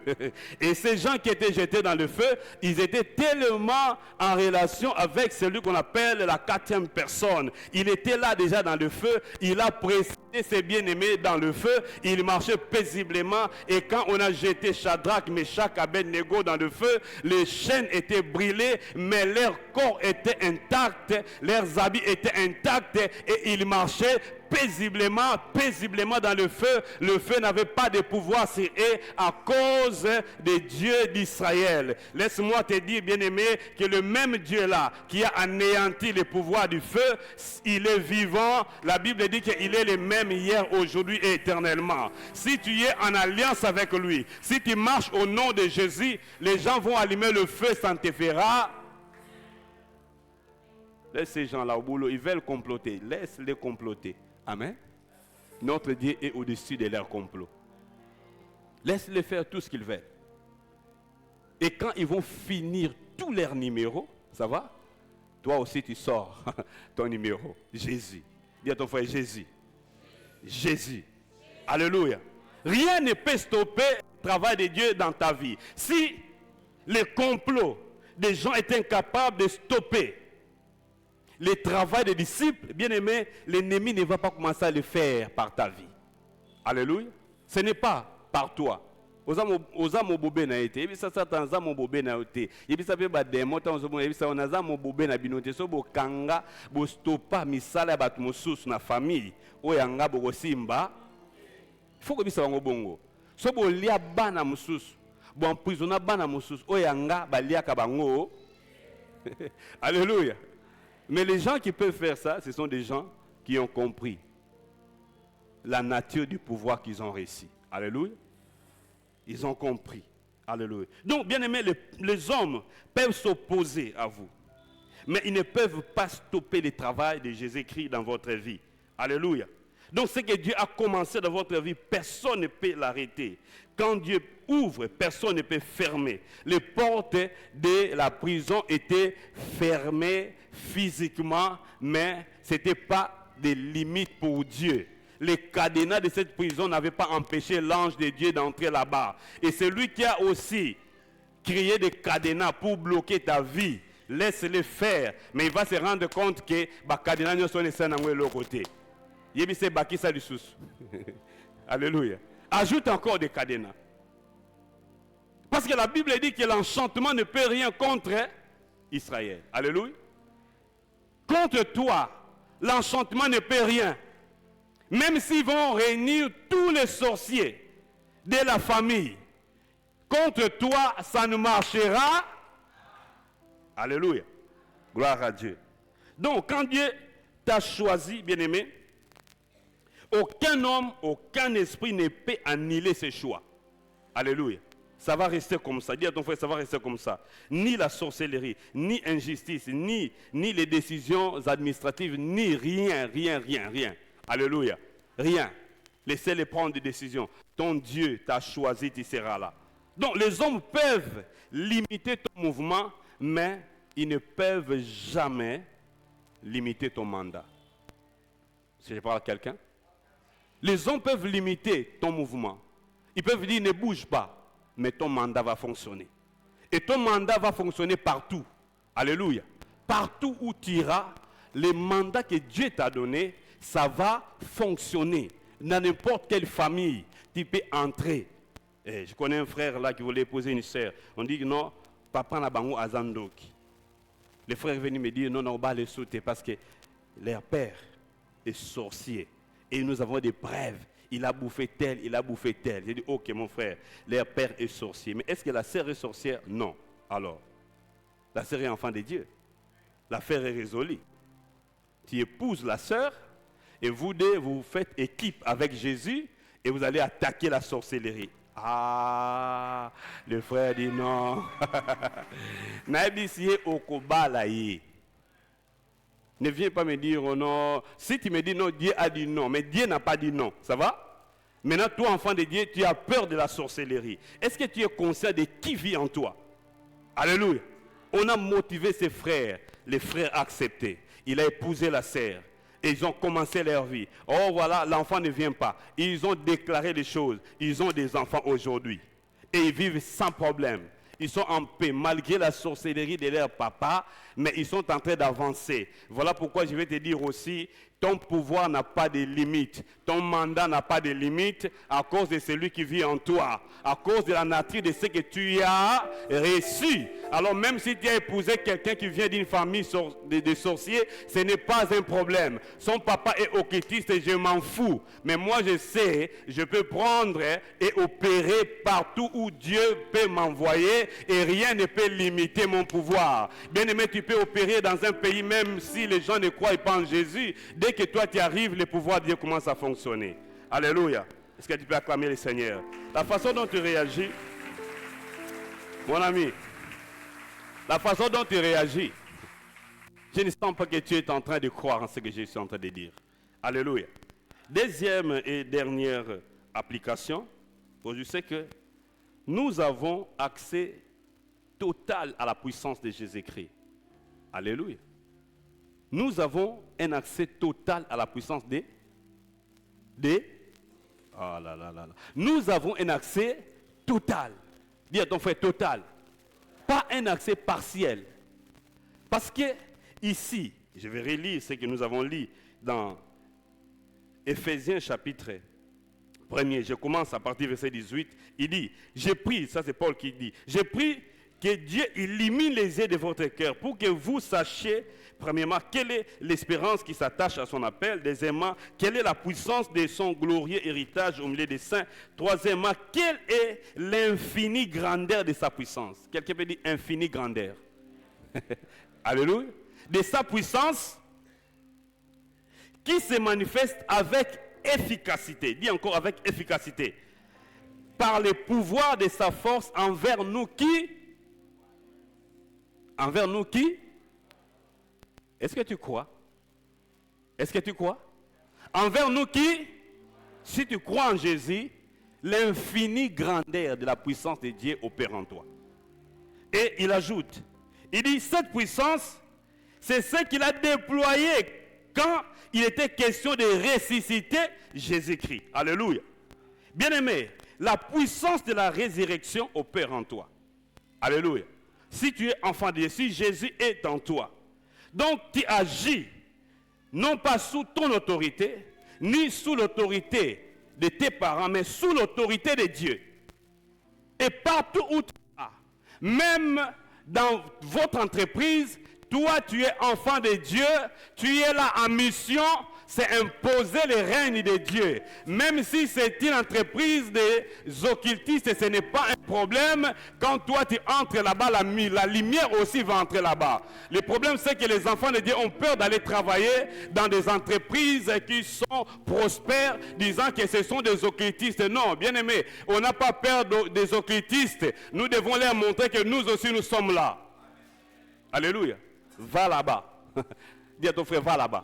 Et ces gens qui étaient jetés dans le feu, ils étaient tellement en relation avec celui qu'on appelle la 4e personne. Il était là déjà dans le feu, il a précédé ses bien-aimés dans le feu, il marchait paisiblement. Et quand on a jeté Shadrach, Meshach, Abednego dans le feu, les chaînes étaient brûlées, mais leur corps était intact, leurs habits étaient intacts et ils marchaient paisiblement dans le feu. Le feu n'avait pas de pouvoir sur eux à cause des dieux d'Israël. Laisse-moi te dire, bien-aimé, que le même Dieu-là qui a anéanti le pouvoir du feu, il est vivant. La Bible dit qu'il est le même hier, aujourd'hui et éternellement. Si tu es en alliance avec lui, si tu marches au nom de Jésus, les gens vont allumer le feu, ça ne te fera. Laisse ces gens-là au boulot, ils veulent comploter. Laisse-les comploter. Amen. Notre Dieu est au-dessus de leurs complots. Laisse-les faire tout ce qu'ils veulent. Et quand ils vont finir tous leurs numéros, ça va? Toi aussi tu sors ton numéro. Jésus. Dis à ton frère, Jésus. Jésus. Alléluia. Rien ne peut stopper le travail de Dieu dans ta vie. Si les complots des gens étaient incapables de stopper le travail des disciples, bien aimé, l'ennemi ne va pas commencer à le faire par ta vie. Alléluia. Ce n'est pas par toi. Oza mobobé na été. Ebi ça tanza mobobé na été. Ebi ça pe ba demo tanzo bon ebi ça on aza mobobé na binote so bo kanga bo stopa misala ba mosusu na famille. Oyanga bo simba. Faut que bisa ngobongo. So bo lia bana mosusu. Bo emprisonna bana mosusu. Oyanga ba lia ka bango. Alléluia. Mais les gens qui peuvent faire ça, ce sont des gens qui ont compris la nature du pouvoir qu'ils ont reçu. Alléluia. Ils ont compris. Alléluia. Donc, bien aimé, les hommes peuvent s'opposer à vous. Mais ils ne peuvent pas stopper le travail de Jésus-Christ dans votre vie. Alléluia. Donc, ce que Dieu a commencé dans votre vie, personne ne peut l'arrêter. Quand Dieu ouvre, personne ne peut fermer. Les portes de la prison étaient fermées physiquement, mais ce n'était pas des limites pour Dieu. Les cadenas de cette prison n'avaient pas empêché l'ange de Dieu d'entrer là-bas. Et c'est lui qui a aussi créé des cadenas pour bloquer ta vie. Laisse-les faire. Mais il va se rendre compte que les cadenas ne sont pas de l'autre côté. Yebise baki ça du sous. Alléluia. Ajoute encore des cadenas. Parce que la Bible dit que l'enchantement ne peut rien contre Israël. Alléluia. Contre toi, l'enchantement ne peut rien. Même s'ils vont réunir tous les sorciers de la famille, contre toi, ça ne marchera. Alléluia. Gloire à Dieu. Donc, quand Dieu t'a choisi, bien-aimé, aucun homme, aucun esprit ne peut annuler ses choix. Alléluia. Ça va rester comme ça. Dis à ton frère, ça va rester comme ça. Ni la sorcellerie, ni injustice, ni les décisions administratives, ni rien. Alléluia. Rien. Laissez-les prendre des décisions. Ton Dieu t'a choisi, tu seras là. Donc les hommes peuvent limiter ton mouvement, mais ils ne peuvent jamais limiter ton mandat. Si je parle à quelqu'un, les hommes peuvent limiter ton mouvement. Ils peuvent dire ne bouge pas. Mais ton mandat va fonctionner. Et ton mandat va fonctionner partout. Alléluia. Partout où tu iras, le mandat que Dieu t'a donné, ça va fonctionner. Dans n'importe quelle famille, tu peux entrer. Et je connais un frère là qui voulait épouser une sœur. On dit que non, papa n'a pas azandoki. Le frère est venu me dire non, on va les sauter parce que leur père est sorcier. Et nous avons des preuves. Il a bouffé tel, il a bouffé tel. J'ai dit, ok mon frère, leur père est sorcier. Mais est-ce que la sœur est sorcière? Non. Alors, la sœur est enfant de Dieu. L'affaire est résolue. Tu épouses la sœur et vous deux, vous faites équipe avec Jésus et vous allez attaquer la sorcellerie. Ah, le frère dit non. Ne viens pas me dire oh non. Si tu me dis non, Dieu a dit non. Mais Dieu n'a pas dit non. Ça va? Maintenant, toi, enfant de Dieu, tu as peur de la sorcellerie. Est-ce que tu es conscient de qui vit en toi? Alléluia. On a motivé ses frères, les frères acceptés. Il a épousé la sœur. Et ils ont commencé leur vie. Oh voilà, l'enfant ne vient pas. Ils ont déclaré les choses. Ils ont des enfants aujourd'hui. Et ils vivent sans problème. Ils sont en paix malgré la sorcellerie de leur papa, mais ils sont en train d'avancer. Voilà pourquoi je vais te dire aussi, ton pouvoir n'a pas de limite. Ton mandat n'a pas de limite à cause de celui qui vit en toi. À cause de la nature de ce que tu as reçu. Alors même si tu as épousé quelqu'un qui vient d'une famille de sorciers, ce n'est pas un problème. Son papa est occultiste et je m'en fous. Mais moi je sais, je peux prendre et opérer partout où Dieu peut m'envoyer et rien ne peut limiter mon pouvoir. Bien aimé, tu peux opérer dans un pays même si les gens ne croient pas en Jésus. Dès que toi tu arrives, le pouvoir de Dieu commence à fonctionner. Alléluia. Est-ce que tu peux acclamer le Seigneur? La façon dont tu réagis, mon ami, la façon dont tu réagis, je ne sens pas que tu es en train de croire en ce que je suis en train de dire. Alléluia. Deuxième et dernière application, je sais que nous avons accès total à la puissance de Jésus-Christ. Alléluia. Nous avons un accès total à la puissance de oh là là là là. Nous avons un accès total. Dis à ton frère total. Pas un accès partiel. Parce que ici, je vais relire ce que nous avons lu dans Éphésiens chapitre 1er. Je commence à partir du verset 18. Il dit, j'ai pris, ça c'est Paul qui dit, j'ai pris que Dieu illumine les yeux de votre cœur pour que vous sachiez, premièrement, quelle est l'espérance qui s'attache à son appel. Deuxièmement, quelle est la puissance de son glorieux héritage au milieu des saints. Troisièmement, quelle est l'infinie grandeur de sa puissance. Quelqu'un peut dire infinie grandeur. Alléluia. De sa puissance qui se manifeste avec efficacité. Dis encore avec efficacité. Par le pouvoir de sa force envers nous qui? Envers nous qui? Est-ce que tu crois? Est-ce que tu crois? Envers nous qui? Si tu crois en Jésus, l'infinie grandeur de la puissance de Dieu opère en toi. Et il ajoute, il dit, cette puissance, c'est ce qu'il a déployé quand il était question de ressusciter Jésus-Christ. Alléluia. Bien-aimé, la puissance de la résurrection opère en toi. Alléluia. Si tu es enfant de Dieu, si Jésus est en toi, donc tu agis non pas sous ton autorité, ni sous l'autorité de tes parents, mais sous l'autorité de Dieu. Et partout où tu vas, même dans votre entreprise, toi, tu es enfant de Dieu, tu es là en mission, c'est imposer le règne de Dieu. Même si c'est une entreprise des occultistes, ce n'est pas un problème. Quand toi, tu entres là-bas, la lumière aussi va entrer là-bas. Le problème, c'est que les enfants de Dieu ont peur d'aller travailler dans des entreprises qui sont prospères, disant que ce sont des occultistes. Non, bien aimé, on n'a pas peur des occultistes. Nous devons leur montrer que nous aussi, nous sommes là. Alléluia. Va là-bas. Dis à ton frère, va là-bas.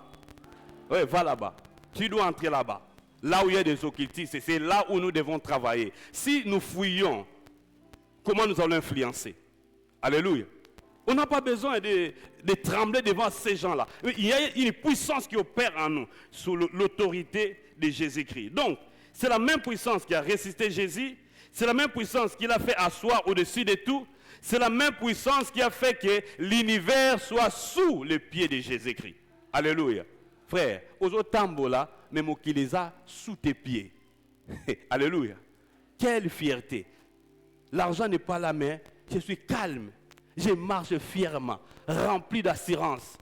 Oui, va là-bas. Tu dois entrer là-bas. Là où il y a des occultistes, c'est là où nous devons travailler. Si nous fouillons, comment nous allons influencer? Alléluia. On n'a pas besoin de trembler devant ces gens-là. Il y a une puissance qui opère en nous, sous l'autorité de Jésus-Christ. Donc, c'est la même puissance qui a résisté Jésus. C'est la même puissance qui l'a fait asseoir au-dessus de tout. C'est la même puissance qui a fait que l'univers soit sous les pieds de Jésus-Christ. Alléluia. Frère, aux autres tambours là, même qui les a sous tes pieds. Alléluia. Quelle fierté. L'argent n'est pas là, mais je suis calme. Je marche fièrement, rempli d'assurance.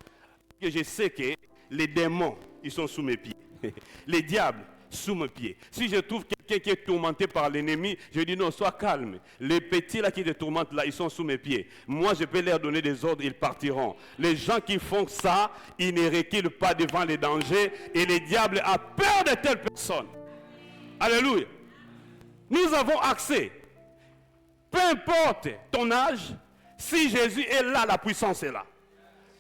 Que je sais que les démons, ils sont sous mes pieds. Les diables, sous mes pieds. Si je trouve quelqu'un qui est tourmenté par l'ennemi, je dis non, sois calme. Les petits là qui te tourmentent là, ils sont sous mes pieds. Moi, je peux leur donner des ordres, ils partiront. Les gens qui font ça, ils ne reculent pas devant les dangers et le diable a peur de telles personnes. Alléluia. Nous avons accès. Peu importe ton âge, si Jésus est là, la puissance est là.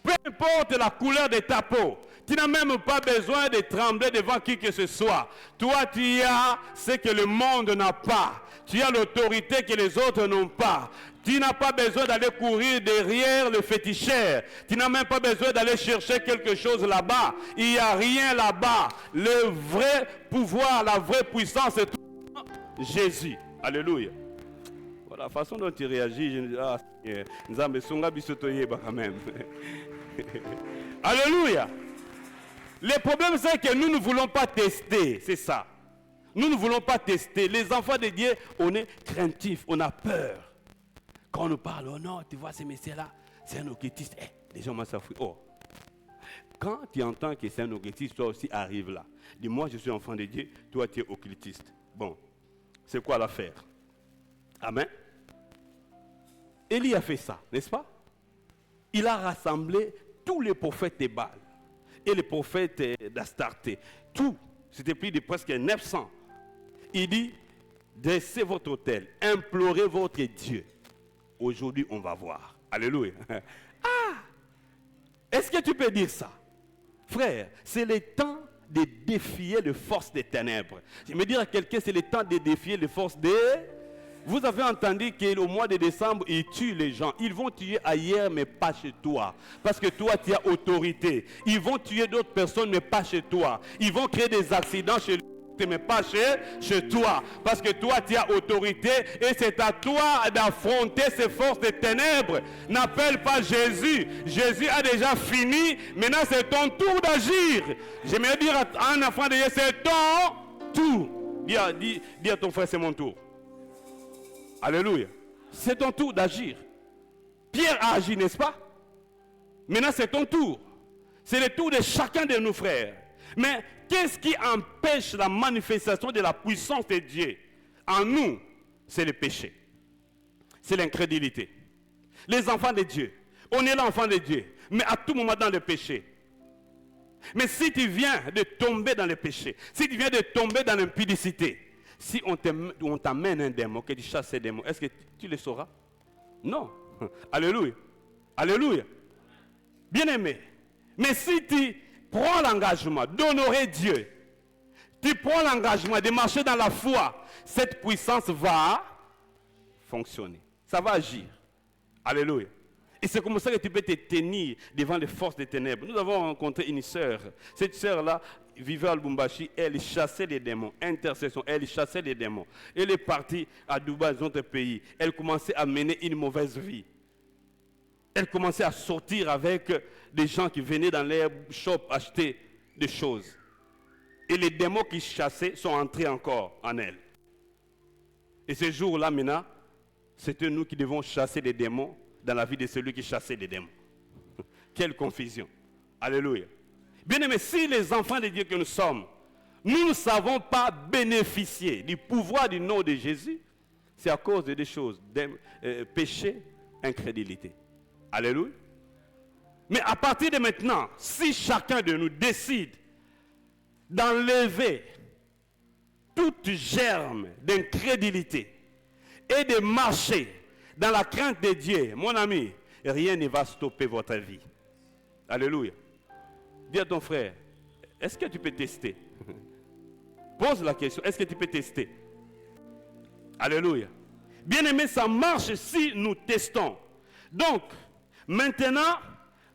Peu importe la couleur de ta peau, tu n'as même pas besoin de trembler devant qui que ce soit. Toi, tu as ce que le monde n'a pas. Tu as l'autorité que les autres n'ont pas. Tu n'as pas besoin d'aller courir derrière le féticheur. Tu n'as même pas besoin d'aller chercher quelque chose là-bas. Il n'y a rien là-bas. Le vrai pouvoir, la vraie puissance, c'est tout Jésus. Alléluia. Voilà, la façon dont tu réagis, je dis, ah, Seigneur, quand même. Alléluia. Le problème, c'est que nous ne voulons pas tester, c'est ça. Nous ne voulons pas tester. Les enfants de Dieu, on est craintifs, on a peur. Quand on nous parle, oh non, tu vois ce messieurs-là, c'est un occultiste. Les gens m'ont s'affouillé. Oh. Quand tu entends que c'est un occultiste, toi aussi arrive là. Dis, moi je suis enfant de Dieu, toi tu es occultiste. Bon, c'est quoi l'affaire? Amen. Élie a fait ça, n'est-ce pas? Il a rassemblé tous les prophètes de Baal et les prophètes d'Astarté. Tout, c'était plus de presque 900. Il dit, dressez votre autel, implorez votre Dieu. Aujourd'hui, on va voir. Alléluia. Ah! Est-ce que tu peux dire ça? Frère, c'est le temps de défier les forces des ténèbres. Je me dire à quelqu'un, c'est le temps de défier les forces des... Vous avez entendu qu'au mois de décembre, ils tuent les gens. Ils vont tuer ailleurs, mais pas chez toi. Parce que toi, tu as autorité. Ils vont tuer d'autres personnes, mais pas chez toi. Ils vont créer des accidents chez mais pas chez toi. Parce que toi, tu as autorité et c'est à toi d'affronter ces forces des ténèbres. N'appelle pas Jésus. Jésus a déjà fini. Maintenant, c'est ton tour d'agir. J'aimerais dire à un enfant de Dieu, c'est ton tour. Dis à ton frère, c'est mon tour. Alléluia. C'est ton tour d'agir. Pierre a agi, n'est-ce pas? Maintenant, c'est ton tour. C'est le tour de chacun de nos frères. Mais qu'est-ce qui empêche la manifestation de la puissance de Dieu en nous? C'est le péché. C'est l'incrédulité. Les enfants de Dieu, on est l'enfant de Dieu, mais à tout moment dans le péché. Mais si tu viens de tomber dans le péché, si tu viens de tomber dans l'impudicité, si on t'amène un démon, que tu chasses ces démons, est-ce que tu le sauras? Non. Alléluia. Alléluia. Bien-aimé. Mais si tu prends l'engagement d'honorer Dieu, tu prends l'engagement de marcher dans la foi, cette puissance va fonctionner. Ça va agir. Alléluia. Et c'est comme ça que tu peux te tenir devant les forces des ténèbres. Nous avons rencontré une sœur. Cette sœur-là vivait à Lubumbashi. Elle chassait les démons. Intercession. Elle chassait les démons. Elle est partie à Dubaï, dans notre pays. Elle commençait à mener une mauvaise vie. Elle commençait à sortir avec des gens qui venaient dans les shops acheter des choses. Et les démons qui chassaient sont entrés encore en elle. Et ce jour-là, maintenant, c'était nous qui devons chasser les démons dans la vie de celui qui chassait les démons. Quelle confusion. Alléluia. Bien aimé, si les enfants de Dieu que nous sommes, nous ne savons pas bénéficier du pouvoir du nom de Jésus, c'est à cause de des choses, péché, incrédulité. Alléluia. Mais à partir de maintenant, si chacun de nous décide d'enlever toute germe d'incrédulité et de marcher dans la crainte de Dieu, mon ami, rien ne va stopper votre vie. Alléluia. Dis à ton frère, est-ce que tu peux tester? Pose la question, est-ce que tu peux tester? Alléluia. Bien aimé, ça marche si nous testons. Donc, maintenant,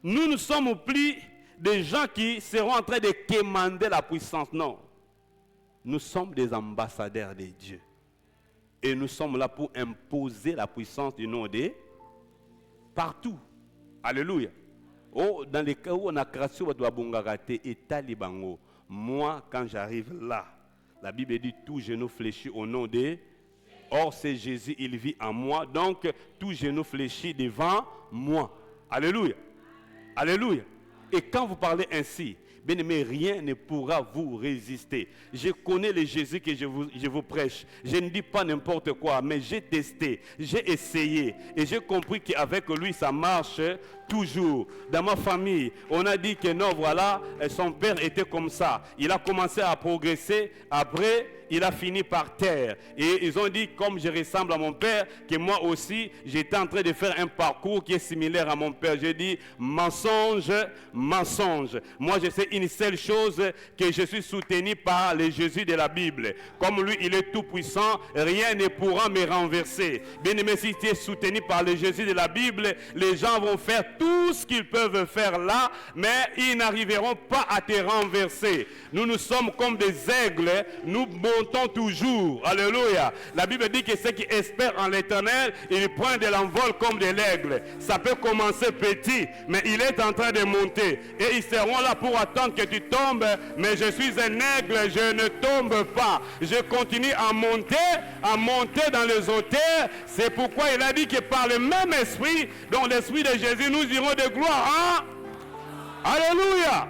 nous ne sommes plus des gens qui seront en train de quémander la puissance. Non. Nous sommes des ambassadeurs de Dieu. Et nous sommes là pour imposer la puissance du nom de partout. Alléluia. Oh, dans les cas où on a créé et Talibango, moi, quand j'arrive là, la Bible dit tout genou fléchit au nom de. Or, c'est Jésus, il vit en moi. Donc, tout genou fléchit devant moi. Alléluia. Alléluia. Et quand vous parlez ainsi, bien aimé, rien ne pourra vous résister. Je connais le Jésus que je vous prêche. Je ne dis pas n'importe quoi, mais j'ai testé, j'ai essayé. Et j'ai compris qu'avec lui, ça marche toujours. Dans ma famille, on a dit que non, voilà, son père était comme ça. Il a commencé à progresser. Après, il a fini par terre. Et ils ont dit, comme je ressemble à mon père, que moi aussi, j'étais en train de faire un parcours qui est similaire à mon père. J'ai dit, mensonge, mensonge. Moi, je sais une seule chose, que je suis soutenu par le Jésus de la Bible. Comme lui, il est tout puissant, rien ne pourra me renverser. Bien aimé, si tu es soutenu par le Jésus de la Bible, les gens vont faire tout ce qu'ils peuvent faire là, mais ils n'arriveront pas à te renverser. Nous sommes comme des aigles, nous montons toujours. Alléluia. La Bible dit que ceux qui espèrent en l'Éternel, ils prennent de l'envol comme de l'aigle. Ça peut commencer petit, mais il est en train de monter. Et ils seront là pour attendre que tu tombes, mais je suis un aigle, je ne tombe pas. Je continue à monter dans les hauteurs. C'est pourquoi il a dit que par le même esprit, dans l'esprit de Jésus, nous irons de gloire. Alléluia.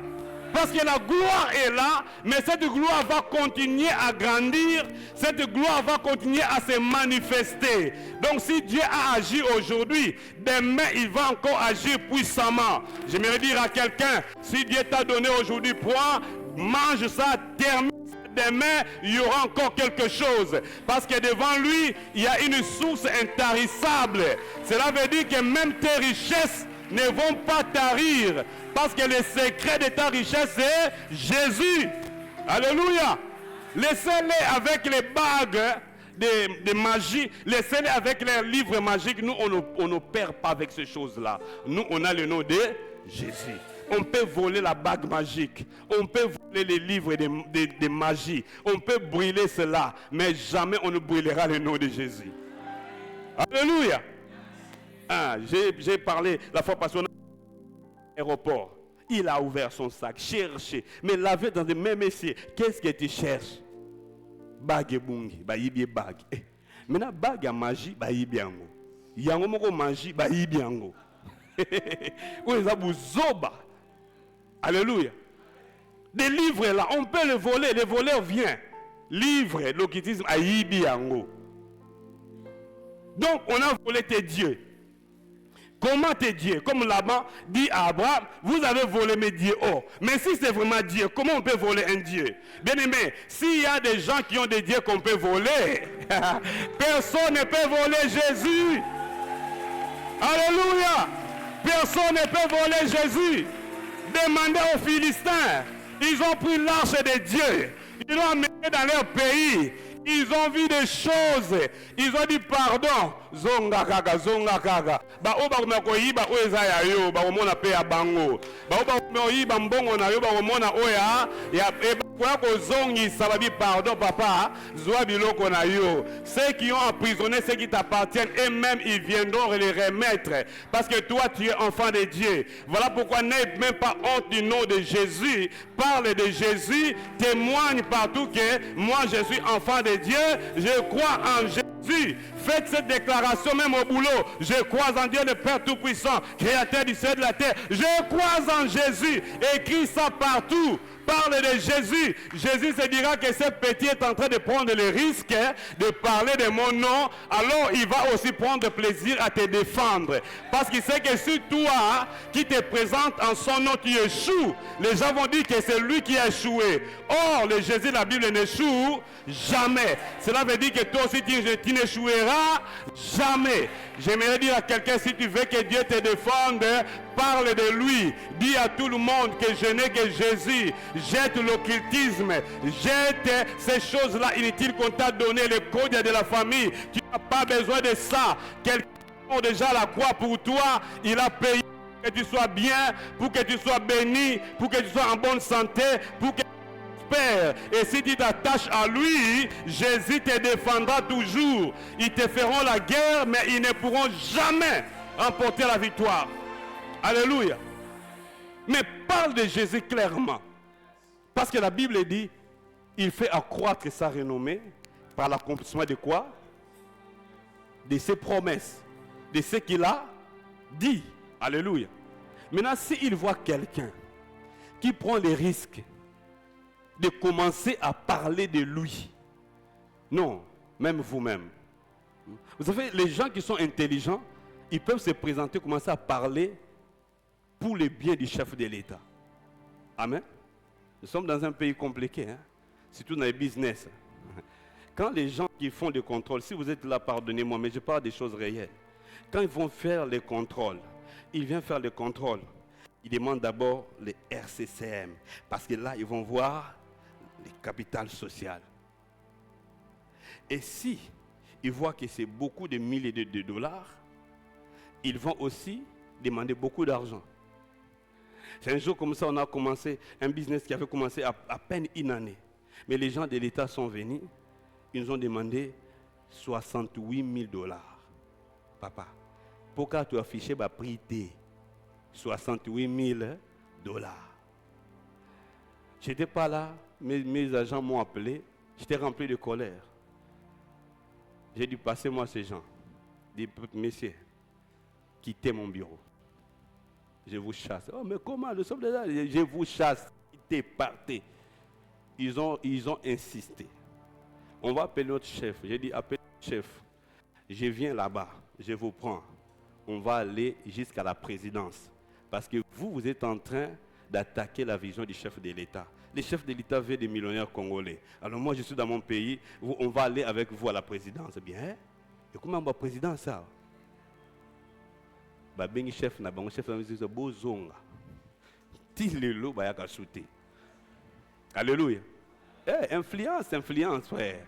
Parce que la gloire est là, mais cette gloire va continuer à grandir, cette gloire va continuer à se manifester. Donc si Dieu a agi aujourd'hui, demain il va encore agir puissamment. J'aimerais dire à quelqu'un, si Dieu t'a donné aujourd'hui poids, mange ça, termine. Demain, il y aura encore quelque chose. Parce que devant lui, il y a une source intarissable. Cela veut dire que même tes richesses ne vont pas tarir. Parce que le secret de ta richesse, c'est Jésus. Alléluia. Laissez-les avec les bagues de magie. Laissez-les avec les livres magiques. Nous, on ne perd pas avec ces choses-là. Nous, on a le nom de Jésus. On peut voler la bague magique. On peut voler les livres de magie. On peut brûler cela. Mais jamais on ne brûlera le nom de Jésus. Alléluia. Ah, j'ai parlé la fois passée. Aéroport, il a ouvert son sac, cherché, mais l'avait dans le même messier. Qu'est-ce que tu cherches? Bague bungi, ba yibie bague. Maintenant bague à magie, ba yibiango. Yango moko magie, ba yibiango. Où ça vous zoba. Alléluia. Des livres là, on peut les voler, les voleurs viennent. Livre, l'occultisme à yibiango. Donc on a volé tes dieux. Comment tes dieux? Comme Laban dit à Abraham, vous avez volé mes dieux. Oh, mais si c'est vraiment Dieu, comment on peut voler un Dieu? Bien aimé, s'il y a des gens qui ont des dieux qu'on peut voler, personne ne peut voler Jésus. Alléluia. Personne ne peut voler Jésus. Demandez aux Philistins. Ils ont pris l'arche de Dieu. Ils l'ont amené dans leur pays. Ils ont vu des choses. Ils ont dit pardon. Zonga kaka, zonga kaka. Ba o ba koyiba o eza ya yo, ba omona pe ya bango. Ba o ba koyiba mbongo na yo, ba omona o ya kwa kozongisa ba bi pardon papa, zwa biloko na yo. Ceux qui ont emprisonné ceux qui t'appartiennent, et même ils viendront les remettre parce que toi tu es enfant de Dieu. Voilà pourquoi n'aie même pas honte du nom de Jésus. Parle de Jésus, témoigne partout que moi je suis enfant de Dieu, je crois en Jésus. Faites cette déclaration même au boulot. Je crois en Dieu le Père Tout-Puissant, créateur du ciel et de la terre. Je crois en Jésus. Écris ça partout. Parle de Jésus. Jésus se dira que ce petit est en train de prendre le risque de parler de mon nom. Alors il va aussi prendre plaisir à te défendre. Parce qu'il sait que si toi qui te présente en son nom, tu échoues, les gens vont dire que c'est lui qui a échoué. Or, le Jésus de la Bible n'échoue jamais. Cela veut dire que toi aussi tu n'échoueras jamais. J'aimerais dire à quelqu'un, si tu veux que Dieu te défende, parle de lui. Dis à tout le monde que je n'ai que Jésus. Jette l'occultisme. Jette ces choses-là inutiles qu'on t'a donné, le code de la famille. Tu n'as pas besoin de ça. Quelqu'un a déjà la croix pour toi. Il a payé pour que tu sois bien, pour que tu sois béni, pour que tu sois en bonne santé, pour que et si tu t'attaches à lui, Jésus te défendra toujours. Ils te feront la guerre, mais ils ne pourront jamais remporter la victoire. Alléluia. Mais parle de Jésus clairement. Parce que la Bible dit, il fait accroître sa renommée par l'accomplissement de quoi? De ses promesses, de ce qu'il a dit. Alléluia. Maintenant, s'il voit quelqu'un qui prend les risques de commencer à parler de lui. Non, même vous-même. Vous savez, les gens qui sont intelligents, ils peuvent se présenter, commencer à parler pour le bien du chef de l'État. Amen. Nous sommes dans un pays compliqué, hein? Surtout dans les business. Quand les gens qui font des contrôles, si vous êtes là, pardonnez-moi, mais je parle des choses réelles. Quand ils vont faire les contrôles, ils viennent faire les contrôles. Ils demandent d'abord les RCCM, parce que là, ils vont voir les capitales sociales. Et si ils voient que c'est beaucoup de milliers de dollars, ils vont aussi demander beaucoup d'argent. C'est un jour comme ça, on a commencé un business qui avait commencé à peine une année. Mais les gens de l'État sont venus, ils nous ont demandé 68 000 dollars. Papa, pourquoi tu as affiché ma prix de 68 000 dollars? Je n'étais pas là, mes agents m'ont appelé, j'étais rempli de colère. J'ai dit, passez-moi ces gens. J'ai dit, messieurs, quittez mon bureau. Je vous chasse. Oh, mais comment? Nous sommes là. Je vous chasse. Quittez, partez. Ils ont insisté. On va appeler notre chef. J'ai dit, appelez notre chef. Je viens là-bas. Je vous prends. On va aller jusqu'à la présidence. Parce que vous êtes en train d'attaquer la vision du chef de l'État. Le chef de l'État veut des millionnaires congolais. Alors moi, je suis dans mon pays. On va aller avec vous à la présidence. Bien. Et comment on va président ça? Ben chef na bango chef na bozonga. Ti lelo ba yaka shooter. Alléluia. Influence frère.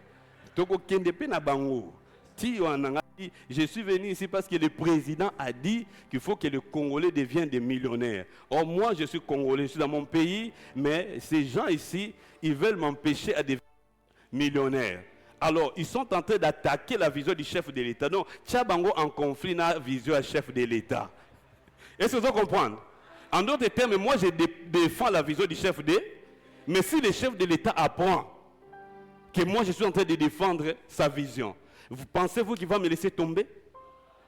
Toko kende pe na bango. Ti wananga. Je suis venu ici parce que le président a dit qu'il faut que les Congolais deviennent des millionnaires. Or, moi, je suis Congolais, je suis dans mon pays, mais ces gens ici, ils veulent m'empêcher à devenir millionnaire. Alors, ils sont en train d'attaquer la vision du chef de l'État. Donc, Tchabango en conflit dans la vision du chef de l'État. Est-ce que vous comprenez? En d'autres termes, moi, je défends la vision du chef de l'État. Mais si le chef de l'État apprend que moi, je suis en train de défendre sa vision, vous pensez-vous qu'il va me laisser tomber?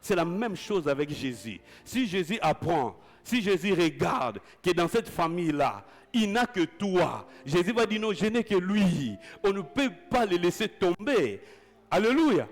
C'est la même chose avec Jésus. Si Jésus apprend, si Jésus regarde que dans cette famille-là, il n'a que toi, Jésus va dire non, je n'ai que lui. On ne peut pas le laisser tomber. Alléluia.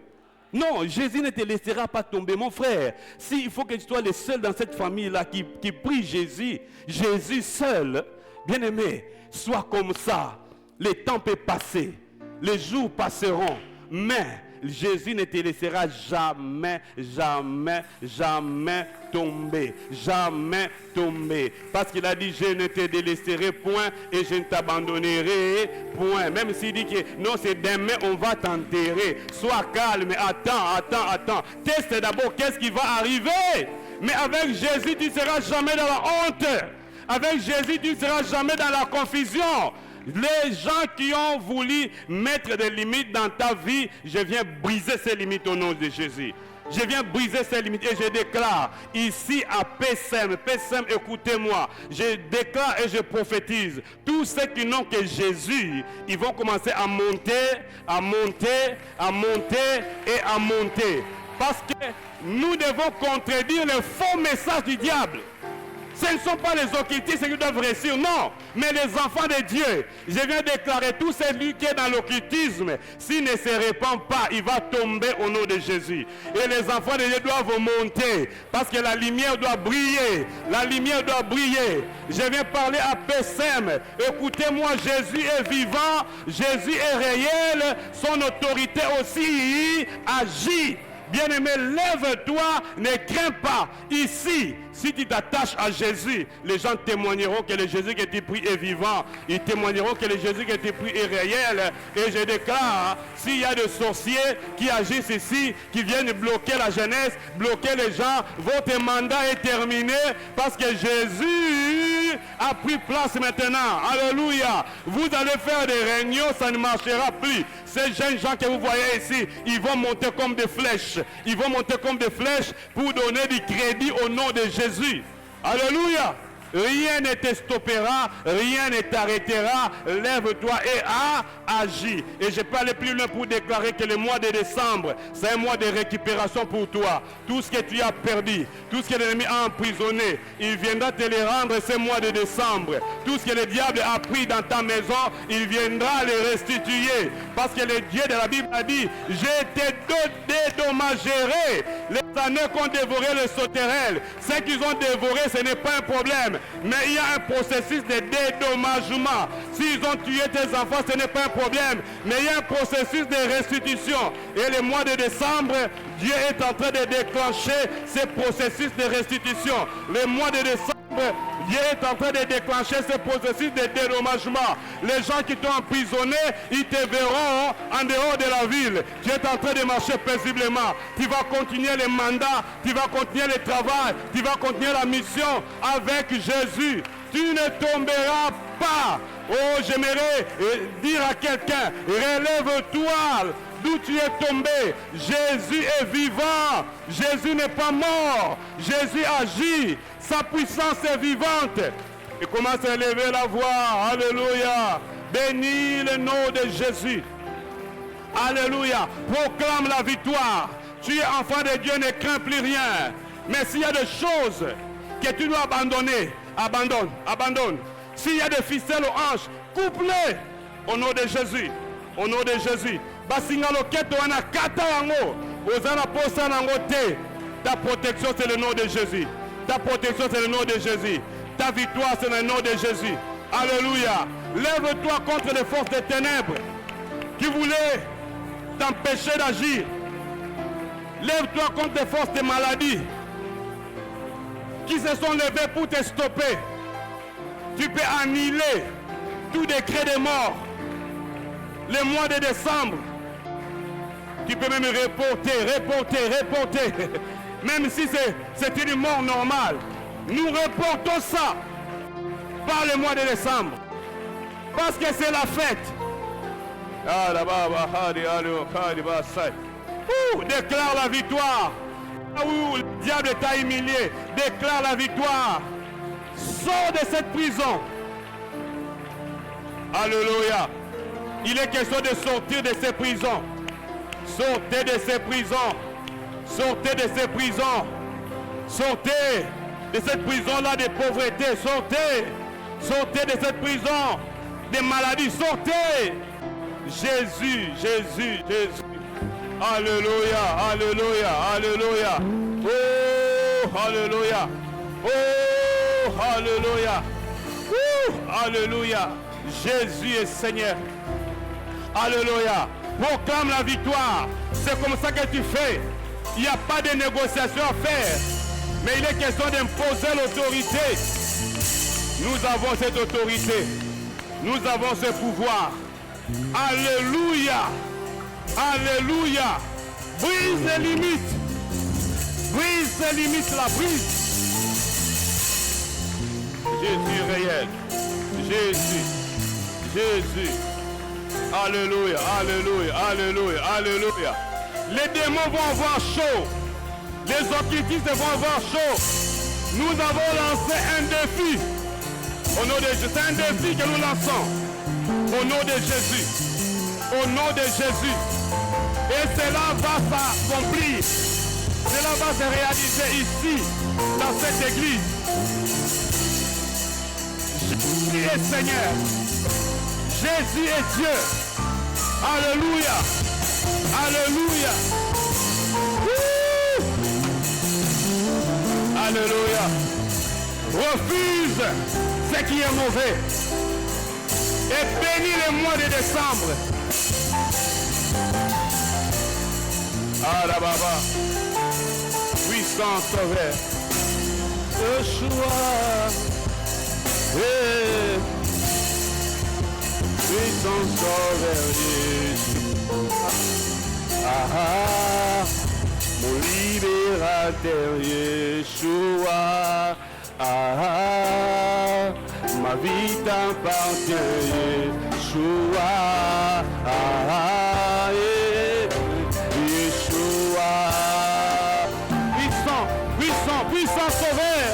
Non, Jésus ne te laissera pas tomber, mon frère. S'il faut que tu sois le seul dans cette famille-là qui prie Jésus, Jésus seul, bien-aimé, sois comme ça. Le temps peut passer, les jours passeront, mais Jésus ne te laissera jamais, jamais, jamais tomber. Jamais tomber. Parce qu'il a dit, je ne te délaisserai point et je ne t'abandonnerai point. Même s'il dit que non, c'est demain, on va t'enterrer. Sois calme, attends. Teste d'abord qu'est-ce qui va arriver. Mais avec Jésus, tu ne seras jamais dans la honte. Avec Jésus, tu ne seras jamais dans la confusion. Les gens qui ont voulu mettre des limites dans ta vie, je viens briser ces limites au nom de Jésus. Je viens briser ces limites et je déclare ici à PSM, écoutez-moi, je déclare et je prophétise, tous ceux qui n'ont que Jésus, ils vont commencer à monter, et à monter. Parce que nous devons contredire le faux message du diable. Ce ne sont pas les occultistes qui doivent réussir, non, mais les enfants de Dieu. Je viens déclarer tout celui qui est dans l'occultisme, s'il ne se répand pas, il va tomber au nom de Jésus. Et les enfants de Dieu doivent monter, parce que la lumière doit briller. La lumière doit briller. Je viens parler à PSM. Écoutez-moi, Jésus est vivant, Jésus est réel, son autorité aussi agit. Bien-aimé, lève-toi, ne crains pas. Ici, si tu t'attaches à Jésus, les gens témoigneront que le Jésus que tu pries est vivant. Ils témoigneront que le Jésus que tu pries est réel. Et je déclare, s'il y a des sorciers qui agissent ici, qui viennent bloquer la jeunesse, bloquer les gens, votre mandat est terminé parce que Jésus a pris place maintenant. Alléluia. Vous allez faire des réunions, ça ne marchera plus. Ces jeunes gens que vous voyez ici, ils vont monter comme des flèches. Ils vont monter comme des flèches pour donner du crédit au nom de Jésus. Alléluia. Rien ne te stoppera, rien ne t'arrêtera. Lève-toi et agis. Et je peux aller plus loin pour déclarer que le mois de décembre, c'est un mois de récupération pour toi. Tout ce que tu as perdu, tout ce que l'ennemi a emprisonné, il viendra te le rendre ce mois de décembre. Tout ce que le diable a pris dans ta maison, il viendra le restituer. Parce que le Dieu de la Bible a dit, je te dédommagerai les années qu'ont dévoré les sauterelles. Ceux qu'ils ont dévoré, ce n'est pas un problème. Mais il y a un processus de dédommagement. S'ils ont tué tes enfants, ce n'est pas un problème. Mais il y a un processus de restitution. Et le mois de décembre, Dieu est en train de déclencher ce processus de restitution. Le mois de décembre, Dieu est en train de déclencher ce processus de dédommagement. Les gens qui t'ont emprisonné, ils te verront en dehors de la ville. Tu es en train de marcher paisiblement. Tu vas continuer les mandats, tu vas continuer le travail, tu vas continuer la mission avec Jésus. Tu ne tomberas pas. Oh, j'aimerais dire à quelqu'un, relève-toi d'où tu es tombé. Jésus est vivant. Jésus n'est pas mort. Jésus agit. Sa puissance est vivante. Et commence à élever la voix. Alléluia. Bénis le nom de Jésus. Alléluia. Proclame la victoire. Tu es enfant de Dieu, ne crains plus rien. Mais s'il y a des choses que tu dois abandonner, abandonne. S'il y a des ficelles aux hanches, coupe-les au nom de Jésus. Au nom de Jésus. Ta protection, c'est le nom de Jésus. Ta protection, c'est le nom de Jésus. Ta victoire, c'est le nom de Jésus. Alléluia. Lève-toi contre les forces des ténèbres qui voulaient t'empêcher d'agir. Lève-toi contre les forces des maladies qui se sont levées pour te stopper. Tu peux annuler tout décret de mort. Le mois de décembre, tu peux même reporter. Même si c'est une mort normale. Nous reportons ça par le mois de décembre. Parce que c'est la fête. Déclare la victoire. Où le diable t'a humilié, déclare la victoire. Sors de cette prison. Alléluia. Il est question de sortir de ces prisons. Sortez de ces prisons. Sortez de ces prisons. Sortez de cette prison-là de pauvreté. Sortez. Sortez de cette prison de maladie. Sortez. Jésus. Alléluia. Oh, alléluia. Oh, alléluia. Alléluia. Jésus est Seigneur. Alléluia. Proclame la victoire. C'est comme ça que tu fais. Il n'y a pas de négociation à faire. Mais il est question d'imposer l'autorité. Nous avons cette autorité. Nous avons ce pouvoir. Alléluia. Alléluia. Brise les limites. Brise les limites, la brise. Jésus réel. Jésus. Jésus. Alléluia. Alléluia. Alléluia. Alléluia. Les démons vont avoir chaud. Les occultistes vont avoir chaud. Nous avons lancé un défi. Au nom de Jésus. C'est un défi que nous lançons. Au nom de Jésus. Au nom de Jésus. Et cela va s'accomplir. Cela va se réaliser ici, dans cette église. Jésus est Seigneur. Jésus est Dieu. Alléluia. Alléluia. Alléluia. Refuse ce qui est mauvais. Et bénis le mois de décembre. Ah là baba. Puissant sauveur. Yeshua. Puissant sauveur. Ah, mon libérateur Yeshua. Ah, ma vie t'appartient Yeshua. Ah, Yeshua. Puissant, puissant, puissant sauveur.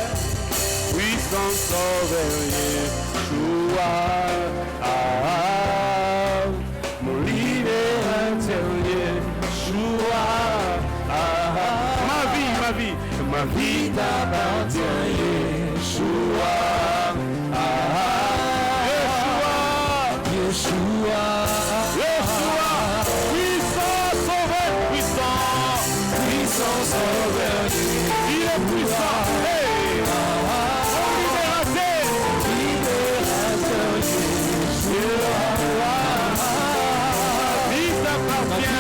Puissant sauveur Yeshua. Ah, mon libérateur Yeshua. Ah, ma vie t'appartient Yeshua. Ah, Yeshua. Yeshua. Puissant sauveur, puissant. Puissant sauveur. Il est puissant. Hey. Libérateur Yeshua. Il t'appartient.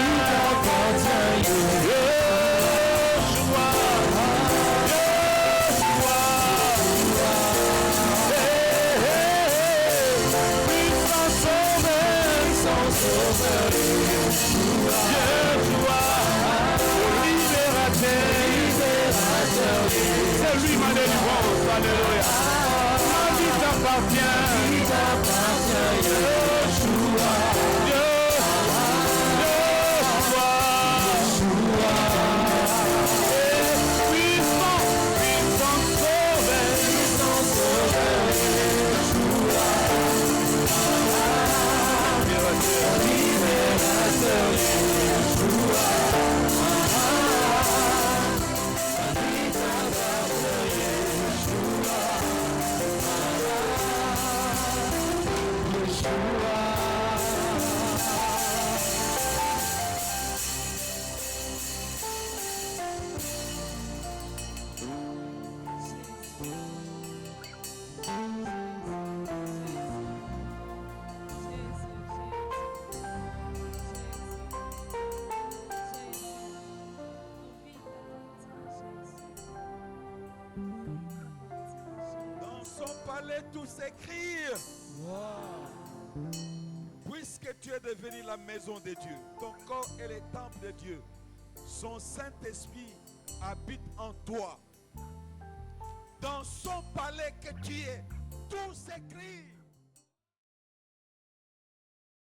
C'est lui ma délivrance, alléluia. Ma vie t'appartient, Yeshua. Puissant, puissant sauveur, puissant sauveur, libérateur, Yeshua. Tous écrire. Wow. Puisque tu es devenu la maison de Dieu, ton corps est le temple de Dieu, son Saint-Esprit habite en toi. Dans son palais que tu es, tous écrire.